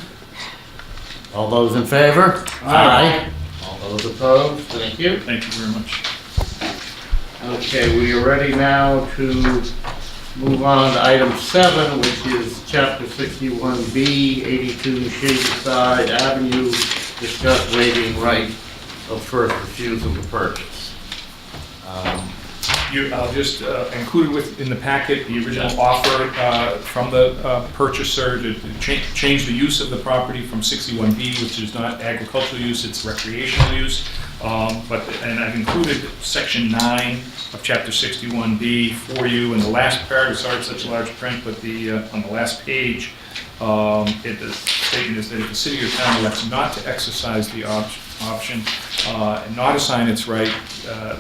All those in favor? Aye. All those opposed? Thank you. Thank you very much. Okay, we are ready now to move on to item 7, which is Chapter 61B, 82 Shadyside Avenue, discuss waiving right of first refusal to purchase. I'll just include in the packet the original offer from the purchaser to change the use of the property from 61B, which is not agricultural use, it's recreational use. And I've included section 9 of chapter 61B for you in the last paragraph. Sorry it's such large print, but on the last page, the statement is that if the city or town elects not to exercise the option and not assign its right,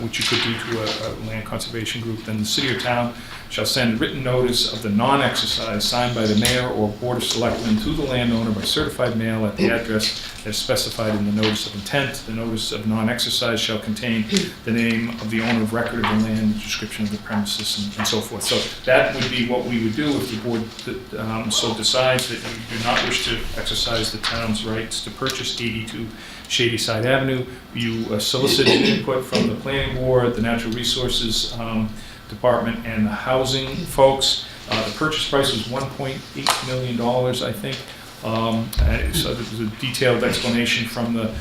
which you could do to a land conservation group, then the city or town shall send written notice of the non-exercise signed by the mayor or board of selectmen to the landowner by certified mail at the address as specified in the notice of intent. The notice of non-exercise shall contain the name of the owner of record of the land, the description of the premises, and so forth. So that would be what we would do if the board so decides that you do not wish to exercise the town's rights to purchase 82 Shadyside Avenue. You solicit input from the planning board, the natural resources department, and the housing folks. The purchase price was $1.8 million, I think. So there's a detailed explanation from the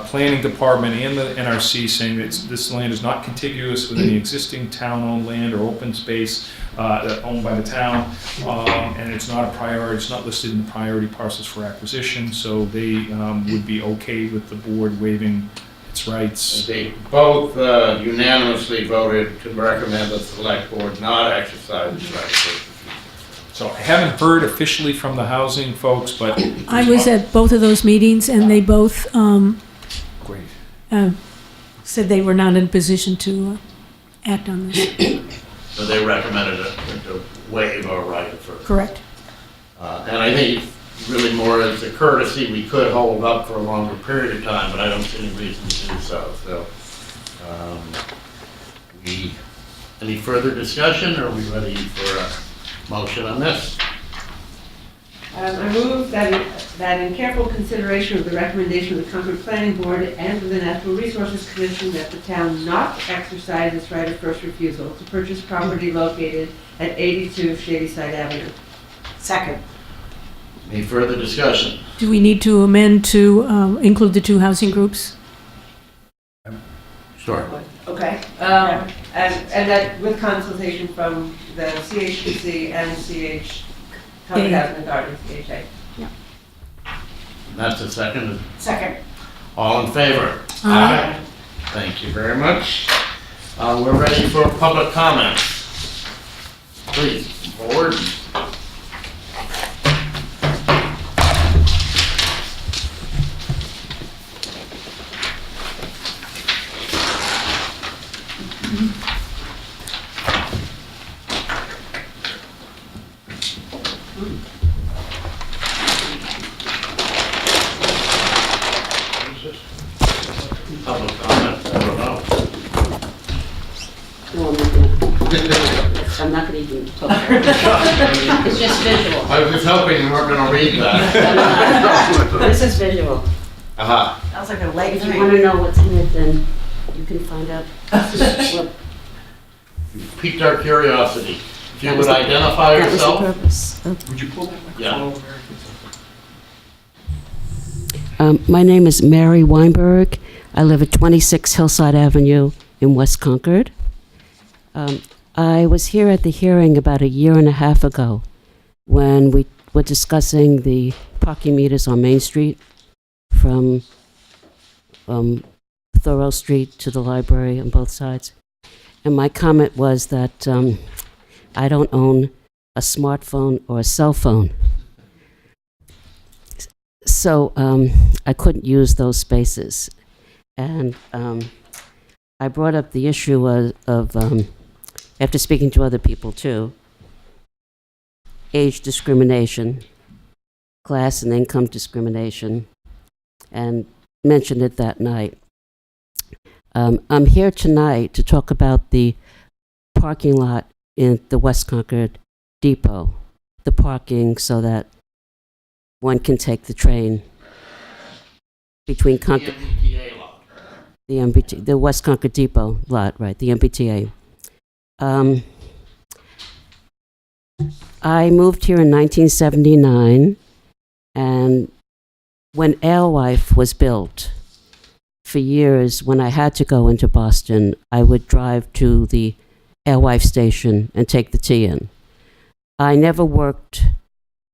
planning department and the NRC saying that this land is not contiguous with any existing town-owned land or open space owned by the town, and it's not a priority. It's not listed in the priority parcels for acquisition. So they would be okay with the board waiving its rights. They both unanimously voted to recommend the select board not exercise its right of first refusal. So I haven't heard officially from the housing folks, but I was at both of those meetings, and they both great. said they were not in a position to act on this. So they recommended it to waive our right of first. Correct. And I think it's really more as a courtesy, we could hold up for a longer period of time, but I don't see any reason to do so. So, any further discussion, or are we ready for a motion on this? I move that in careful consideration of the recommendation of the Concord Planning Board and of the Natural Resources Commission, that the town not exercise its right of first refusal to purchase property located at 82 Shadyside Avenue. Second. Any further discussion? Do we need to amend to include the two housing groups? Sure. Okay. And that with consultation from the CHPC and Concord Housing Authority, CHA. That's a second. Second. All in favor? Aye. Thank you very much. We're ready for public comment. Please, forward. Public comment, I don't know. I'm not gonna even talk. It's just visual. I was just hoping you weren't gonna read that. This is visual. Uh-huh. Sounds like a leg If you wanna know what's in it, then you can find out. What- Piqued our curiosity. If you that would was the- identify That was the yourself? purpose. Would you pull that Yeah. over? My name is Mary Weinberg. I live at 26 Hillside Avenue in West Concord. I was here at the hearing about a year and a half ago when we were discussing the parking meters on Main Street from Thoreau Street to the library on both sides. And my comment was that I don't own a smartphone or a cell phone. So I couldn't use those spaces. And I brought up the issue of after speaking to other people too, age discrimination, class and income discrimination, and mentioned it that night. I'm here tonight to talk about the parking lot in the West Concord Depot, the parking so that one can take the train between Concord, MBTA lot. the MBT, the West Concord Depot lot, right, the MBTA. I moved here in 1979, and when Alewife was built, for years, when I had to go into Boston, I would drive to the Alewife station and take the T in. I never worked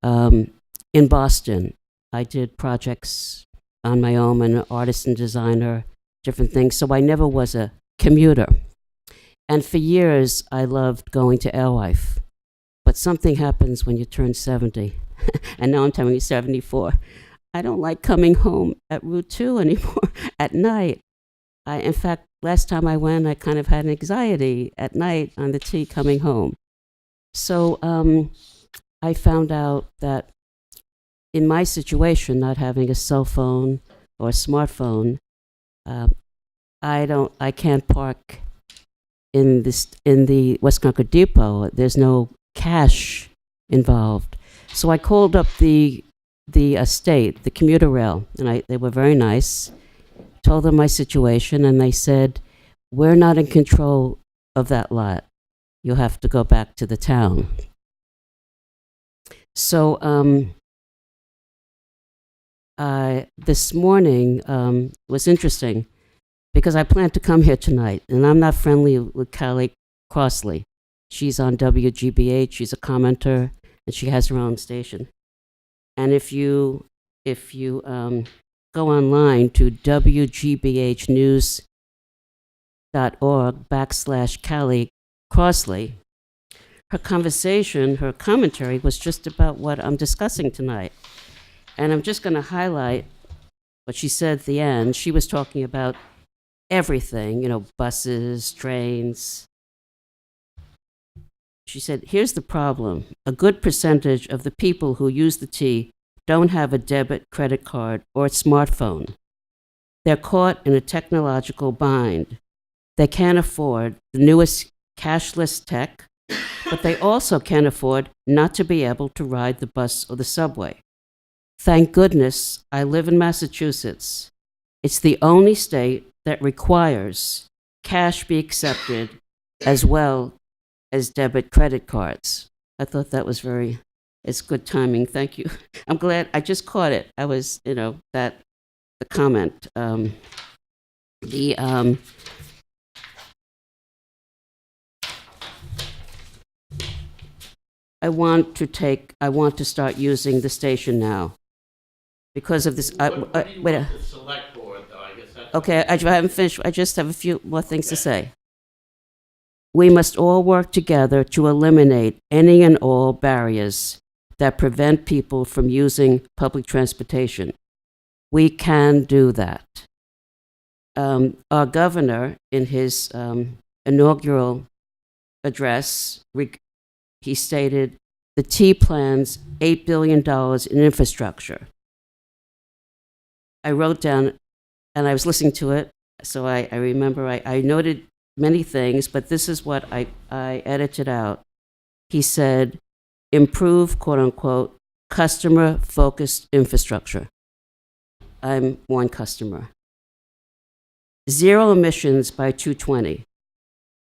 in Boston. I did projects on my own, an artist and designer, different things, so I never was a commuter. And for years, I loved going to Alewife. But something happens when you turn 70, and now I'm telling you 74. I don't like coming home at Route 2 anymore at night. In fact, last time I went, I kind of had anxiety at night on the T coming home. So I found out that in my situation, not having a cell phone or a smartphone, I can't park in the West Concord Depot. There's no cash involved. So I called up the estate, the commuter rail, and they were very nice. Told them my situation, and they said, "We're not in control of that lot. You'll have to go back to the town." So this morning was interesting because I planned to come here tonight, and I'm not friendly with Callie Crossley. She's on WGBH. She's a commenter, and she has her own station. And if you go online to wgbhnews.org/Callie Crossley, her commentary was just about what I'm discussing tonight. And I'm just going to highlight what she said at the end. She was talking about everything, buses, trains. She said, "Here's the problem. A good percentage of the people who use the T don't have a debit credit card or a smartphone. They're caught in a technological bind. They can't afford the newest cashless tech, but they also can't afford not to be able to ride the bus or the subway. Thank goodness I live in Massachusetts. It's the only state that requires cash be accepted as well as debit credit cards." I thought that was it's good timing. Thank you. I'm glad I just caught it. I was, the comment. I want to start using the station now because of this. What do you Wait. want the select board, though? I guess that's... Okay, I haven't finished. I just have a few more things to say. We must all work together to eliminate any and all barriers that prevent people from using public transportation. We can do that. Our governor, in his inaugural address, he stated the T plans $8 billion in infrastructure. I wrote down, and I was listening to it, so I remember I noted many things, but this is what I edited out. he said, improve, quote unquote, customer focused infrastructure. I'm one customer. Zero emissions by 220.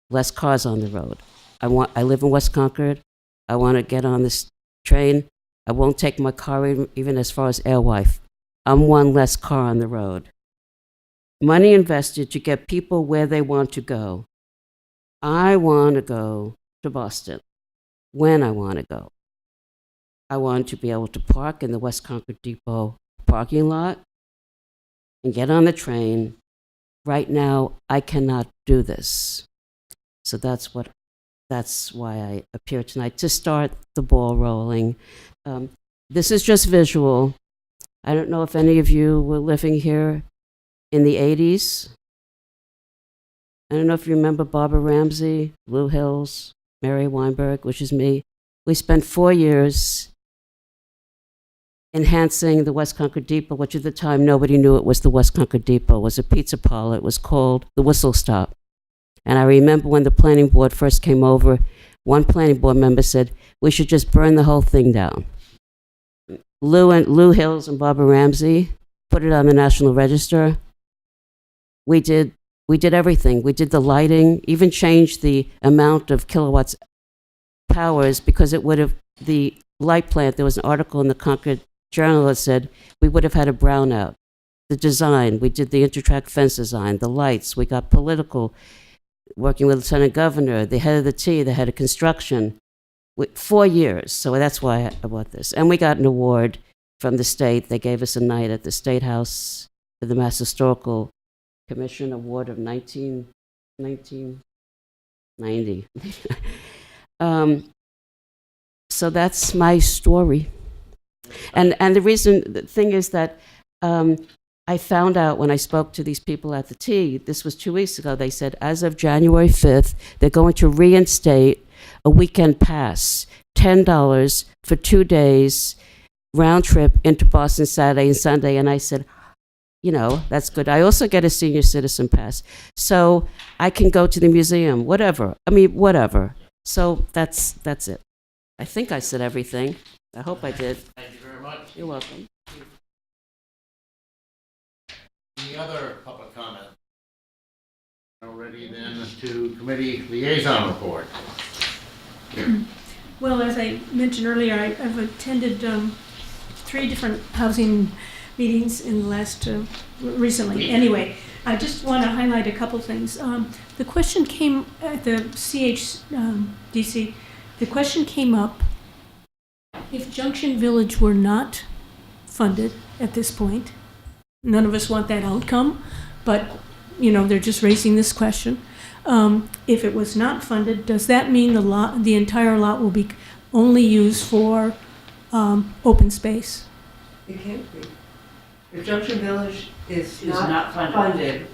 Less cars on the road. I live in West Concord. I want to get on this train. I won't take my car even as far as Alewife. I'm one less car on the road. Money invested to get people where they want to go. I want to go to Boston when I want to go. I want to be able to park in the West Concord Depot parking lot and get on the train. Right now, I cannot do this. So that's why I appear tonight, to start the ball rolling. This is just visual. I don't know if any of you were living here in the 80s. I don't know if you remember Barbara Ramsey, Blue Hills, Mary Weinberg, which is me. We spent 4 years enhancing the West Concord Depot, which at the time nobody knew it was the West Concord Depot. It was a pizza parlor. It was called the Whistle Stop. And I remember when the planning board first came over, one planning board member said, we should just burn the whole thing down. Lou Hills and Barbara Ramsey put it on the National Register. We did everything. We did the lighting, even changed the amount of kilowatts powers because it would have, the light plant, there was an article in the Concord Journal that said we would have had a brownout. The design, we did the intertrack fence design, the lights, we got political, working with Lieutenant Governor, the head of the T, the head of construction, 4 years. So that's why I bought this. And we got an award from the state. They gave us a night at the State House for the Mass Historical Commission Award of 1990. So that's my story. And the thing is that I found out when I spoke to these people at the T, this was 2 weeks ago, they said as of January 5th, they're going to reinstate a weekend pass, $10 for 2 days, round trip into Boston Saturday and Sunday. And I said, you know, that's good. I also get a senior citizen pass. So I can go to the museum, whatever. So that's it. I think I said everything. I hope I did. Thank you very much. You're welcome. Any other public comment? Already then to committee liaison report. Well, as I mentioned earlier, I've attended 3 different housing meetings in the last, recently. Anyway, I just want to highlight a couple things. The question came at the CHDC, the question came up, if Junction Village were not funded at this point, none of us want that outcome, but, you know, they're just raising this question. If it was not funded, does that mean the entire lot will be only used for open space? It can't be. If Junction Village is not funded,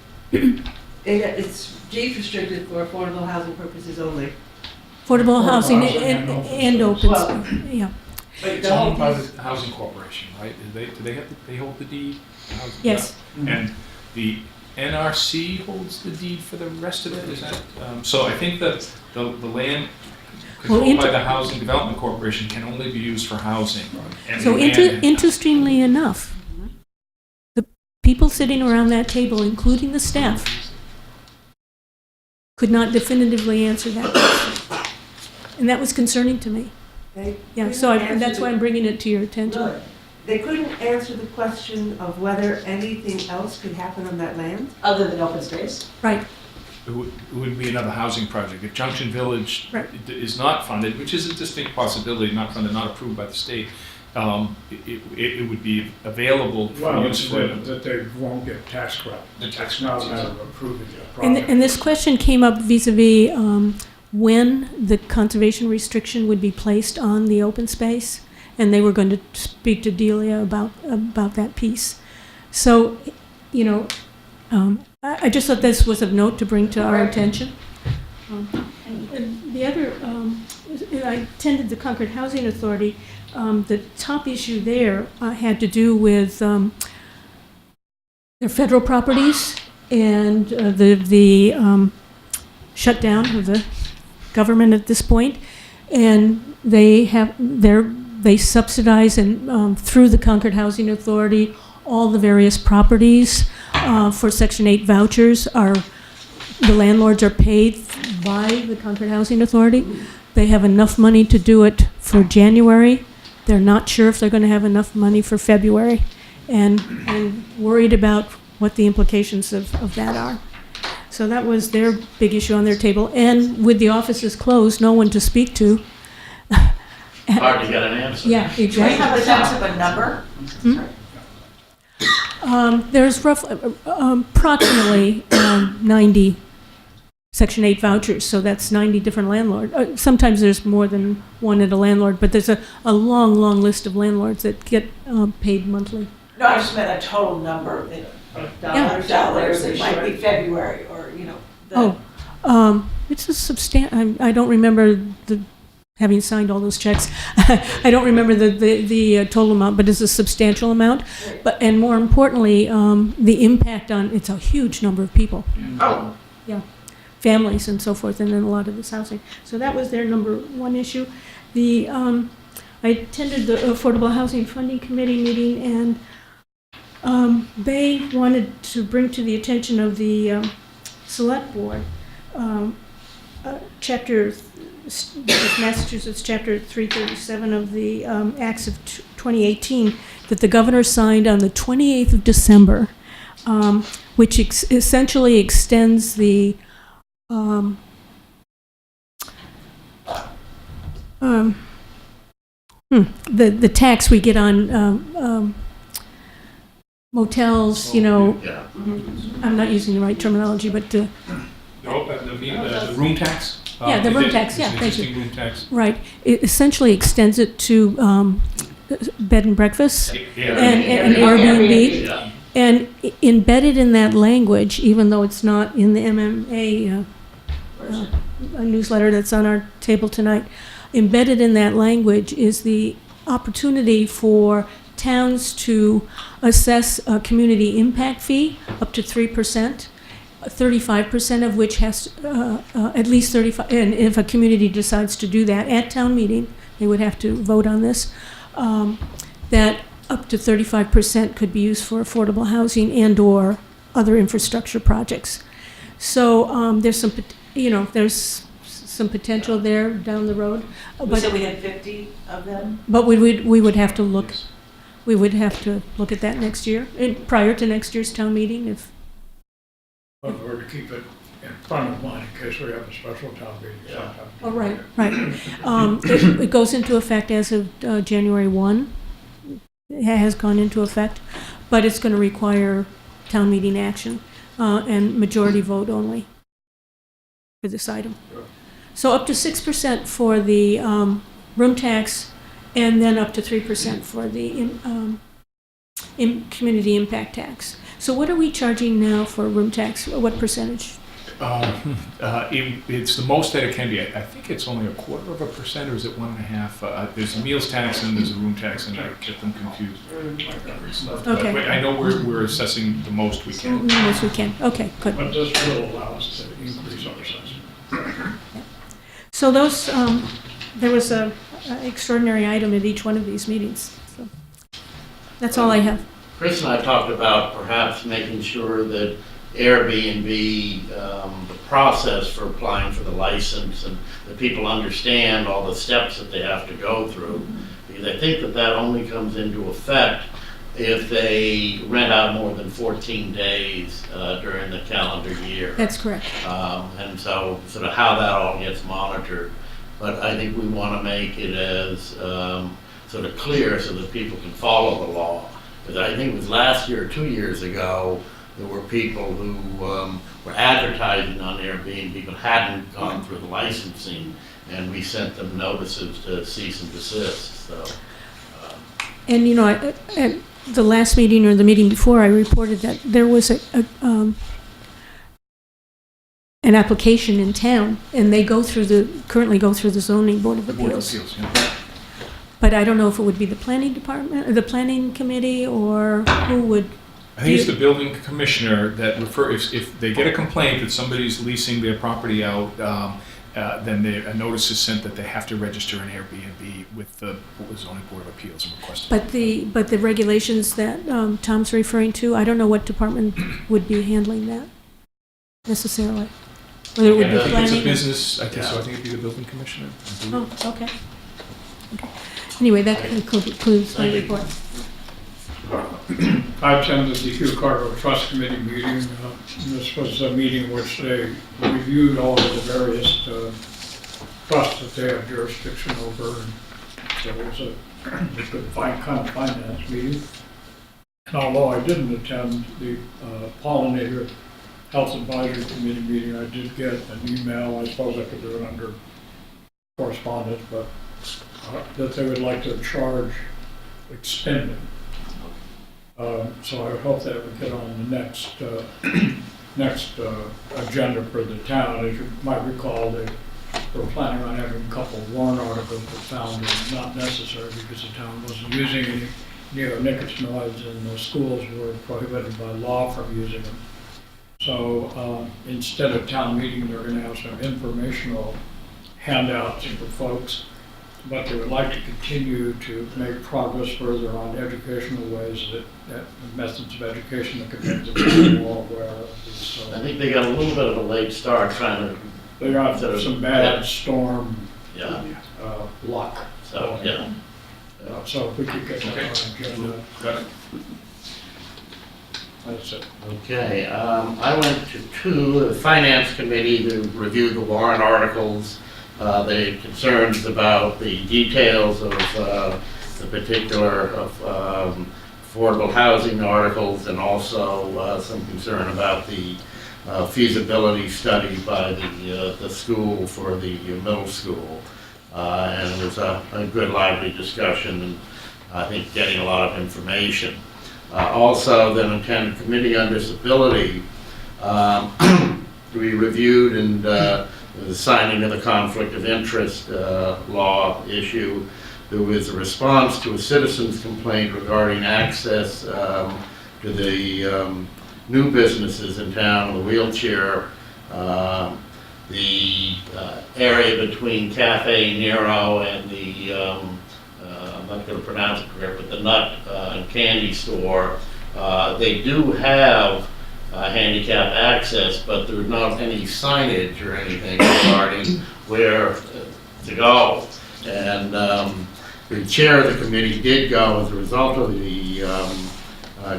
it's deed restricted for affordable housing purposes only. Affordable housing and open space, yeah. It's owned by the Housing Corporation, right? They hold the deed? Yes. And the NRC holds the deed for the rest of it, is that? So I think that the land controlled by the Housing Development Corporation can only be used for housing. And So interestingly enough, the people sitting around that table, including the staff, could not definitively answer that question. And that was concerning to me. That's why I'm bringing it to your attention. They couldn't answer the question of whether anything else could happen on that land? Other than open space? Right. It would be another housing project. If Junction Village Right. is not funded, which is a distinct possibility, not funded, not approved by the state, it would be available for Well, use for that they won't get tax credit. the tax It's not a credits. matter of approving a project. And this question came up vis-a-vis when the conservation restriction would be placed on the open space, and they were going to speak to Delia about that piece. So, you know, I just thought this was of note to bring to our attention. And the other, I attended the Concord Housing Authority. The top issue there had to do with their federal properties and the shutdown of the government at this point. and they subsidize and through the Concord Housing Authority, all the various properties for Section 8 vouchers the landlords are paid by the Concord Housing Authority. They have enough money to do it for January. They're not sure if they're going to have enough money for February, and worried about what the implications of that are. So that was their big issue on their table. And with the offices closed, no one to speak to. Hard to get an answer. Yeah, Do we exactly. have a sense of a number? There's roughly, approximately 90 Section 8 vouchers, so that's 90 different landlords. Sometimes there's more than one at a landlord, but there's a long, long list of landlords that get paid monthly. No, I just meant a total number of dollars. It might be February or, It's a I don't remember having signed all those checks. I don't remember the total amount, but it's a substantial amount. And more importantly, the impact it's a huge number of people. Oh. Yeah, families and so forth, and then a lot of this housing. So that was their number one issue. I attended the Affordable Housing Funding Committee meeting, and they wanted to bring to the attention of the Select Board Massachusetts Chapter 337 of the Acts of 2018 that the governor signed on the 28th of December, which essentially extends the the tax we get on motels, Yeah. I'm not using the right terminology, but No, the room tax? Yeah, the room tax, yeah, It's an thank you. existing room tax. right, it essentially extends it to bed and breakfast and Airbnb. Yeah. And embedded in that language, even though it's not in the MMA newsletter that's on our table tonight, embedded in that language is the opportunity for towns to assess a community impact fee up to 3%, 35% of which has at least 35. And if a community decides to do that at town meeting, they would have to vote on this. That up to 35% could be used for affordable housing and/or other infrastructure projects. So there's some potential there down the road. We said we had 50 of them. But we would have to look. We would have to look at that next year, prior to next year's town meeting, if. But we're to keep it in front of mind in case we have a special town meeting sometime. Oh, right. It goes into effect as of January 1. It has gone into effect, but it's going to require town meeting action and majority vote only for this item. So up to 6% for the room tax, and then up to 3% for the community impact tax. So what are we charging now for room tax? What percentage? It's the most that it can be. I think it's only 1/4%, or is it 1.5? There's a meals tax and there's a room tax, and I get them confused. Okay. But I know we're assessing the most we can. Yes, we can. Okay, good. But this will allow us to increase our assessment. So those, there was a extraordinary item at each one of these meetings. So that's all I have. Chris and I talked about perhaps making sure that Airbnb, the process for applying for the license, and that people understand all the steps that they have to go through. Because I think that only comes into effect if they rent out more than 14 days during the calendar year. That's correct. And so sort of how that all gets monitored. But I think we want to make it as sort of clear so that people can follow the law. Because I think it was last year or 2 years ago, there were people who were advertising on Airbnb but hadn't gone through the licensing, and we sent them notices to cease and desist. So, And at the last meeting or the meeting before, I reported that there was an application in town, and they currently go through the zoning board of The Board of appeals. Appeals, yeah. But I don't know if it would be the planning department, or the planning committee, or who would. I think it's the building commissioner that if they get a complaint that somebody's leasing their property out, then a notice is sent that they have to register an Airbnb with the zoning board of appeals and request. But the regulations that Tom's referring to, I don't know what department would be handling that necessarily. Whether it would be I think it's a planning. business, I think so, I think it'd be the building commissioner. I believe. Oh, okay. Anyway, that concludes my report. I attended the Hugh Carter Trust Committee meeting. This was a meeting in which they reviewed all of the various trusts that they have jurisdiction over. And so it was a good kind of finance meeting. And although I didn't attend the Pollinator Health Advisory Committee meeting, I did get an email. I suppose I could do it under correspondence, but that they would like to charge extending. So I hope that we get on the next agenda for the town. As you might recall, they were planning on having a couple of warrant articles, but found it not necessary because the town wasn't using any neonicotinoids and the schools were prohibited by law from using them. So instead of town meeting, they're going to have some informational handouts for folks. But they would like to continue to make progress further on educational ways that methods of education that can make them more aware of these. So I think they got a little bit of a late start trying to. they got some bad storm luck. So, yeah. So if we could get that on the agenda, Got it. that's it. Okay, I went to the Finance Committee to review the warrant articles. They had concerns about the details of the particular affordable housing articles, and also some concern about the feasibility study by the school for the middle school. And it was a good lively discussion, and I think getting a lot of information. Also, the Lieutenant Committee on Disability, we reviewed and the signing of the conflict of interest law issue. There was a response to a citizen's complaint regarding access to the new businesses in town, the wheelchair, the area between Cafe Nero and the, I'm not going to pronounce it correct, but the nut and candy store. They do have handicap access, but there's not any signage or anything regarding where to go. And the chair of the committee did go as a result of the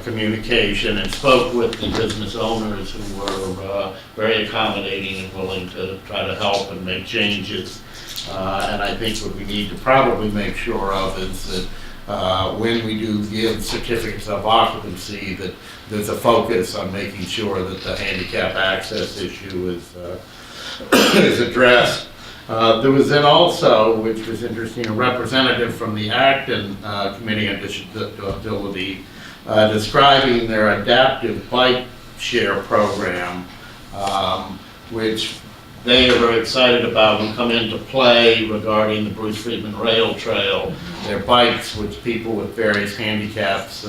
communication and spoke with the business owners who were very accommodating and willing to try to help and make changes. And I think what we need to probably make sure of is that when we do give certificates of occupancy, that there's a focus on making sure that the handicap access issue is addressed. There was then also, which was interesting, a representative from the Acton Committee on Disability describing their adaptive bike share program, which they are very excited about and come into play regarding the Bruce Friedman Rail Trail. Their bikes, which people with various handicaps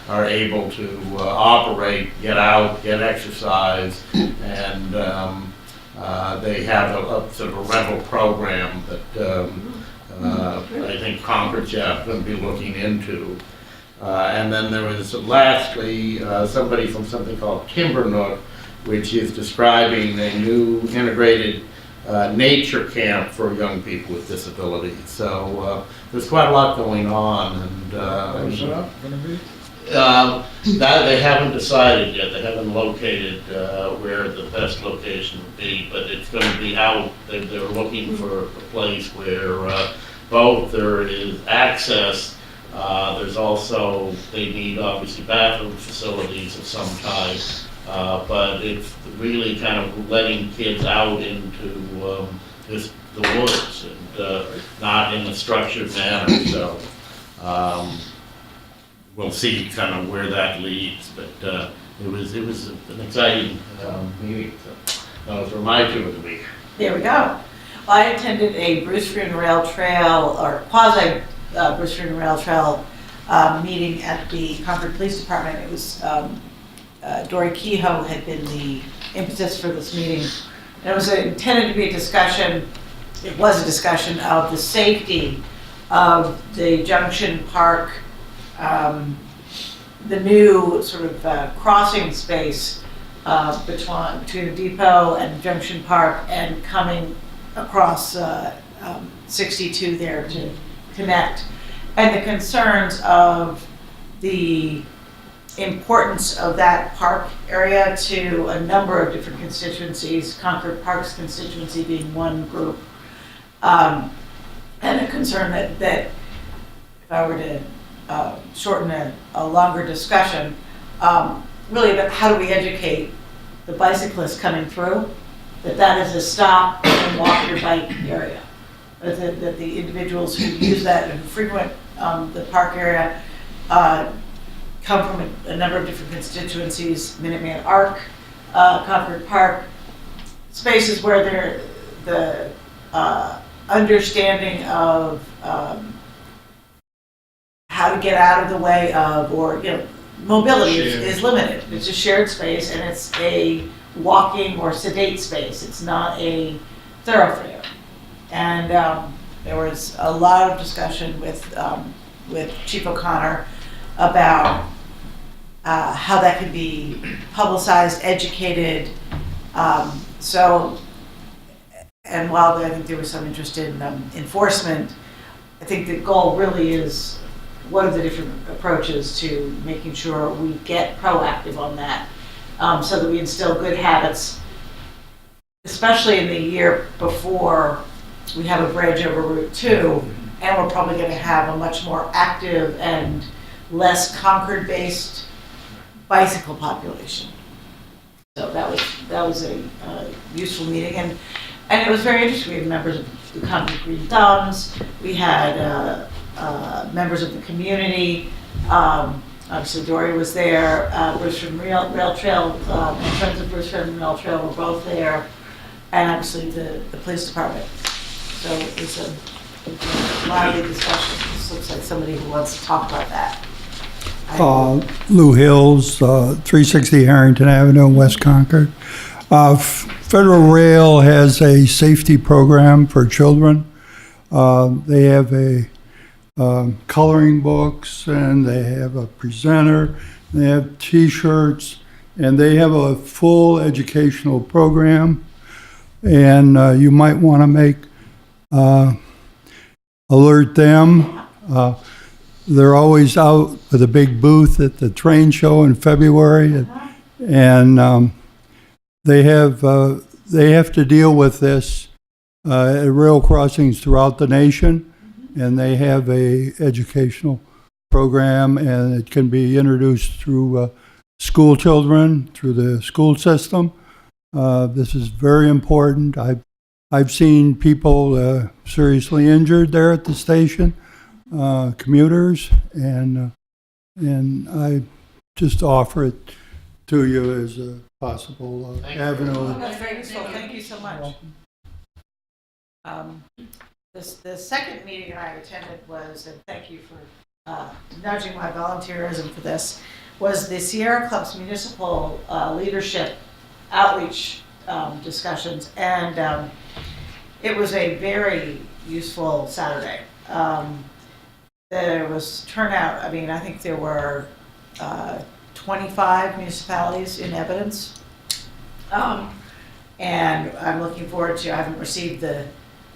are able to operate, get out, get exercise, and they have a sort of a rental program that I think Concord's going to be looking into. And then there was lastly somebody from something called Timber Nook, which is describing a new integrated nature camp for young people with disabilities. So there's quite a lot going on. And Where's that going to be? that they haven't decided yet. They haven't located where the best location would be, but it's going to be out. They're looking for a place where both there is access. There's also, they need obviously bathroom facilities of some type, but it's really kind of letting kids out into the woods and not in a structured manner. So we'll see kind of where that leads, but it was an exciting meeting. So those were my two of the week. There we go. I attended a Bruce Friedman Rail Trail, or quasi Bruce Friedman Rail Trail meeting at the Concord Police Department. It was Dory Kehoe had been the impetus for this meeting. And it was intended to be a discussion, it was a discussion of the safety of the Junction Park, the new sort of crossing space between the depot and Junction Park and coming across 62 there to connect. And the concerns of the importance of that park area to a number of different constituencies, Concord Park's constituency being one group. And a concern that if I were to shorten a longer discussion, really about how do we educate the bicyclists coming through, that is a stop and walk your bike area. That the individuals who use that and frequent the park area come from a number of different constituencies, Minuteman Arc, Concord Park, spaces where the understanding of how to get out of the way of, or mobility is limited. It's a shared space and it's a walking or sedate space. It's not a thoroughfare. And there was a lot of discussion with Chief O'Connor about how that could be publicized, educated. And while I think there was some interest in enforcement, I think the goal really is what are the different approaches to making sure we get proactive on that, so that we instill good habits, especially in the year before we have a bridge over Route 2, and we're probably going to have a much more active and less Concord-based bicycle population. So that was a useful meeting, and it was very interesting. We had members of the Concord Green Thumbs, we had members of the community, obviously Dory was there, Bruce from Rail Trail, and friends of Bruce from Rail Trail were both there, and obviously the police department. So it was a lively discussion. This looks like somebody who wants to talk about that. Lou Hills, 360 Harrington Avenue, West Concord. Federal Rail has a safety program for children. They have a coloring books, and they have a presenter, they have t-shirts, and they have a full educational program. And you might want to alert them. They're always out with a big booth at the train show in February, and they have to deal with this at rail crossings throughout the nation, and they have a educational program, and it can be introduced through school children, through the school system. This is very important. I've seen people seriously injured there at the station, commuters, and I just offer it to you as a possible avenue. That's very useful. Thank you so much. The second meeting I attended was, and thank you for nudging my volunteerism for this, was the Sierra Club's municipal leadership outreach discussions, and it was a very useful Saturday. There was turnout. I mean, I think there were 25 municipalities in evidence, and I'm looking forward to, I haven't received the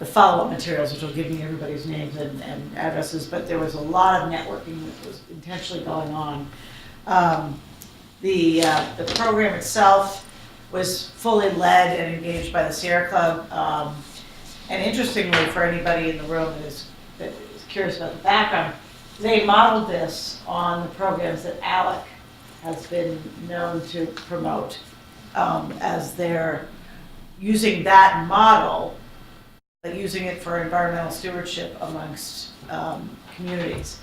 follow-up materials, which will give me everybody's names and addresses, but there was a lot of networking that was intentionally going on. The program itself was fully led and engaged by the Sierra Club, and interestingly, for anybody in the room that is curious about the background, they modeled this on the programs that ALEC has been known to promote, as they're using that model, but using it for environmental stewardship amongst communities,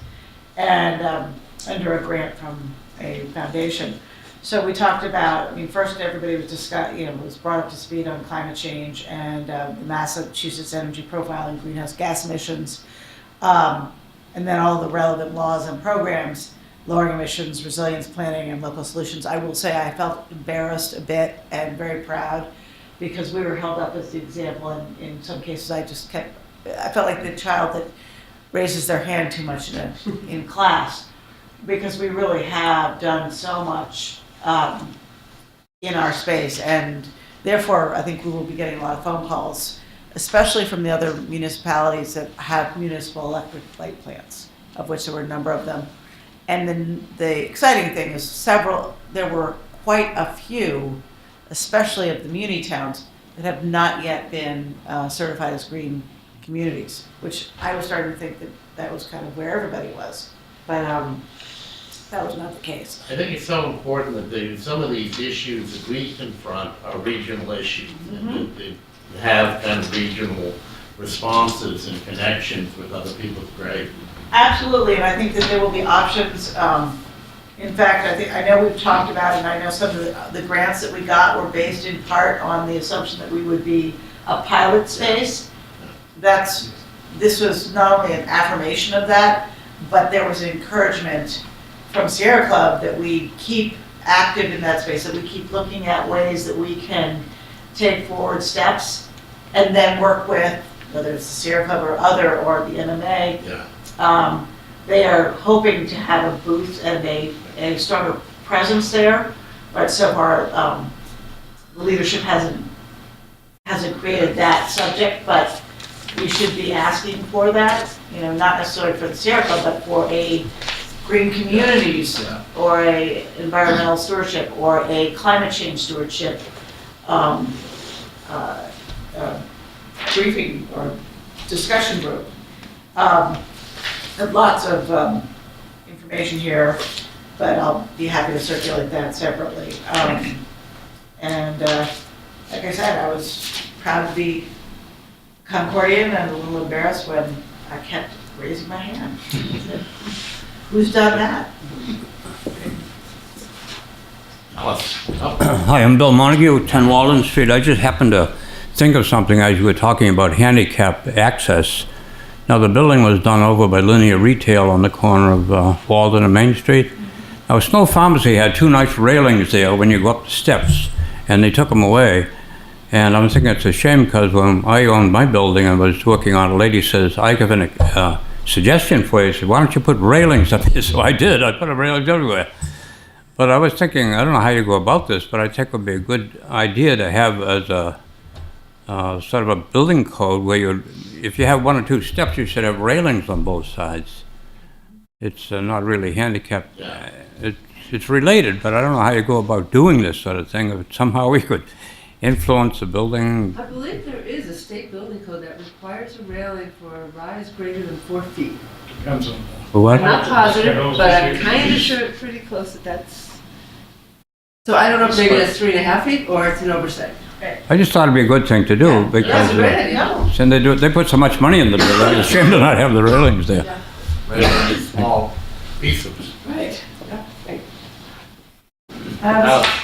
and under a grant from a foundation. So we talked about, I mean, first everybody was brought up to speed on climate change and the Massachusetts energy profiling, greenhouse gas emissions, and then all the relevant laws and programs, lowering emissions, resilience planning, and local solutions. I will say I felt embarrassed a bit and very proud, because we were held up as the example, and in some cases I felt like the child that raises their hand too much in class, because we really have done so much in our space, and therefore I think we will be getting a lot of phone calls, especially from the other municipalities that have municipal electric light plants, of which there were a number of them. And then the exciting thing is there were quite a few, especially of the muni towns, that have not yet been certified as green communities, which I was starting to think that was kind of where everybody was. But that was not the case. I think it's so important that some of these issues that we confront are regional issues, and that they have kind of regional responses and connections with other people's grade. Absolutely, and I think that there will be options. In fact, I know we've talked about, and I know some of the grants that we got were based in part on the assumption that we would be a pilot space. This was not only an affirmation of that, but there was an encouragement from Sierra Club that we keep active in that space, that we keep looking at ways that we can take forward steps and then work with, whether it's the Sierra Club or the MMA. Yeah. They are hoping to have a booth and a stronger presence there, but so far the leadership hasn't created that subject, but we should be asking for that, not necessarily for the Sierra Club, but for a green communities or a environmental stewardship or a climate change stewardship briefing or discussion group. Lots of information here, but I'll be happy to circulate that separately. And like I said, I was proud to be Concordian and a little embarrassed when I kept raising my hand. Who's done that? Hi, I'm Bill Montague, 10 Walden Street. I just happened to think of something as you were talking about handicap access. Now, the building was done over by Linear Retail on the corner of Walden and Main Street. Now, Snow Pharmacy had 2 nice railings there when you go up the steps, and they took them away. And I'm thinking it's a shame, because when I owned my building and was working on it, a lady says, I have a suggestion for you. She said, why don't you put railings up here? So I did. I put railings everywhere. But I was thinking, I don't know how you go about this, but I think it would be a good idea to have as a sort of a building code where if you have 1 or 2 steps, you should have railings on both sides. It's not really handicapped. It's related, but I don't know how you go about doing this sort of thing. If somehow we could influence the building. I believe there is a state building code that requires a railing for a rise greater than 4 feet. Depends on What? I'm not positive, but I'm kind of sure pretty close that's. So I don't know if maybe that's 3.5 feet or it's an oversight. I just thought it'd be a good thing to do, because That's a great idea. and they put so much money in the building. It's a shame to not have the railings there. Very small pieces. Right.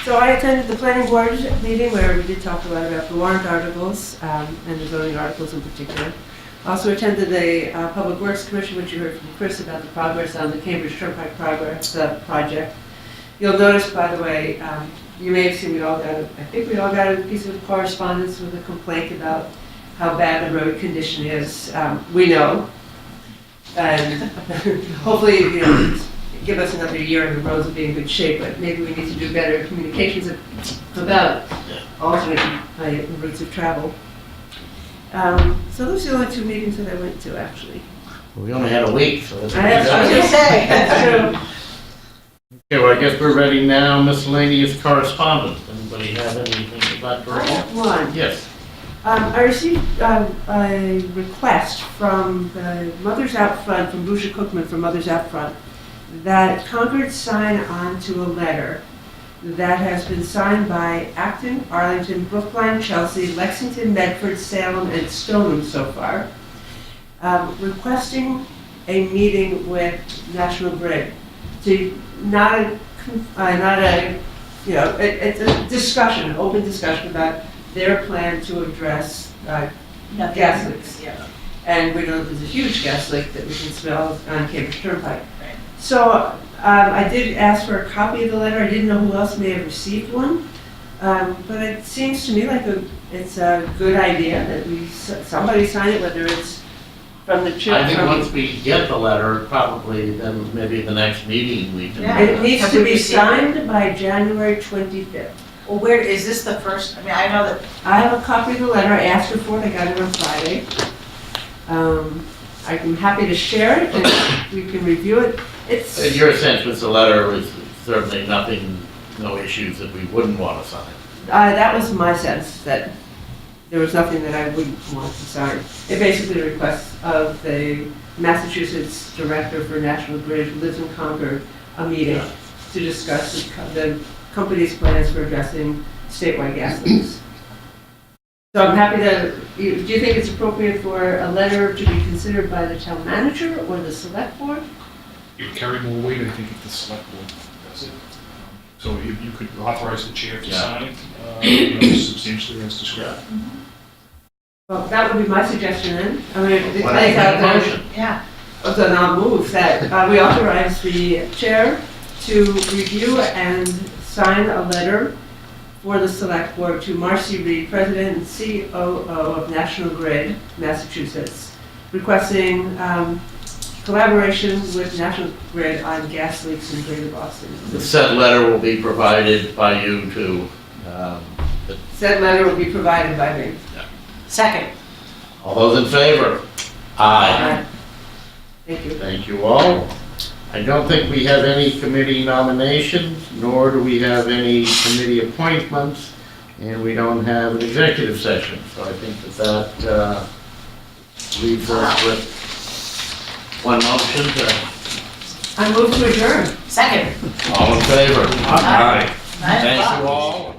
So I attended the planning board meeting where we did talk a lot about the warrant articles and the zoning articles in particular. Also attended the Public Works Commission, which you heard from Chris about the progress on the Cambridge Turnpike project. You'll notice, by the way, you may have seen I think we all got a piece of correspondence with a complaint about how bad the road condition is. We know. And hopefully, give us another year and the roads will be in good shape, but maybe we need to do better communications about alternate routes of travel. So those are the only 2 meetings that I went to, actually. We only had a week, so that's. I was going to say, that's true. Okay, well, I guess we're ready now. Miscellaneous correspondence. Anybody have anything they'd like to I report? have one. Yes. I received a request from the Mothers Out Front, from Boucher Cookman from Mothers Out Front, that Concord sign onto a letter that has been signed by Acton, Arlington, Brookline, Chelsea, Lexington, Medford, Salem, and Stoneham so far, requesting a meeting with National Grid to it's a discussion, an open discussion about their plan to address gas leaks. Yeah. And we know that there's a huge gas leak that we can smell on Cambridge Turnpike. So I did ask for a copy of the letter. I didn't know who else may have received one. But it seems to me like it's a good idea that somebody sign it, whether it's from the chair. I think once we get the letter, probably then maybe the next meeting we can. Yeah. It needs Have to we be received signed by January 25th. Well, where, is this the first, I mean, I know that, I have a copy of the letter. I asked her for it. I got it on Friday. I'm happy to share it, and we can review it. It's, In your sense, was the letter was certainly nothing, no issues that we wouldn't want to sign. that was my sense, that there was nothing that I wouldn't want to sign. It basically requests of the Massachusetts Director for National Grid, who lives in Concord, a meeting to discuss the company's plans for addressing statewide gas leaks. So I'm happy to, do you think it's appropriate for a letter to be considered by the town manager or the select board? It would carry more weight, I think, if the select board does it. So you could authorize the chair to Yeah. sign it, substantially as described. Well, that would be my suggestion then. I mean, the What is that motion? yeah. then I'll move that we authorize the chair to review and sign a letter for the select board to Marcy Reed, President and COO of National Grid, Massachusetts, requesting collaboration with National Grid on gas leaks in Greater Boston. The said letter will be provided by you to, Said letter will be provided by me. Second. all those in favor? Aye. Thank you. Thank you all. I don't think we have any committee nominations, nor do we have any committee appointments, and we don't have an executive session. So I think that leaves us with one motion to, I move to adjourn. Second. all in favor? Aye. Thank you all.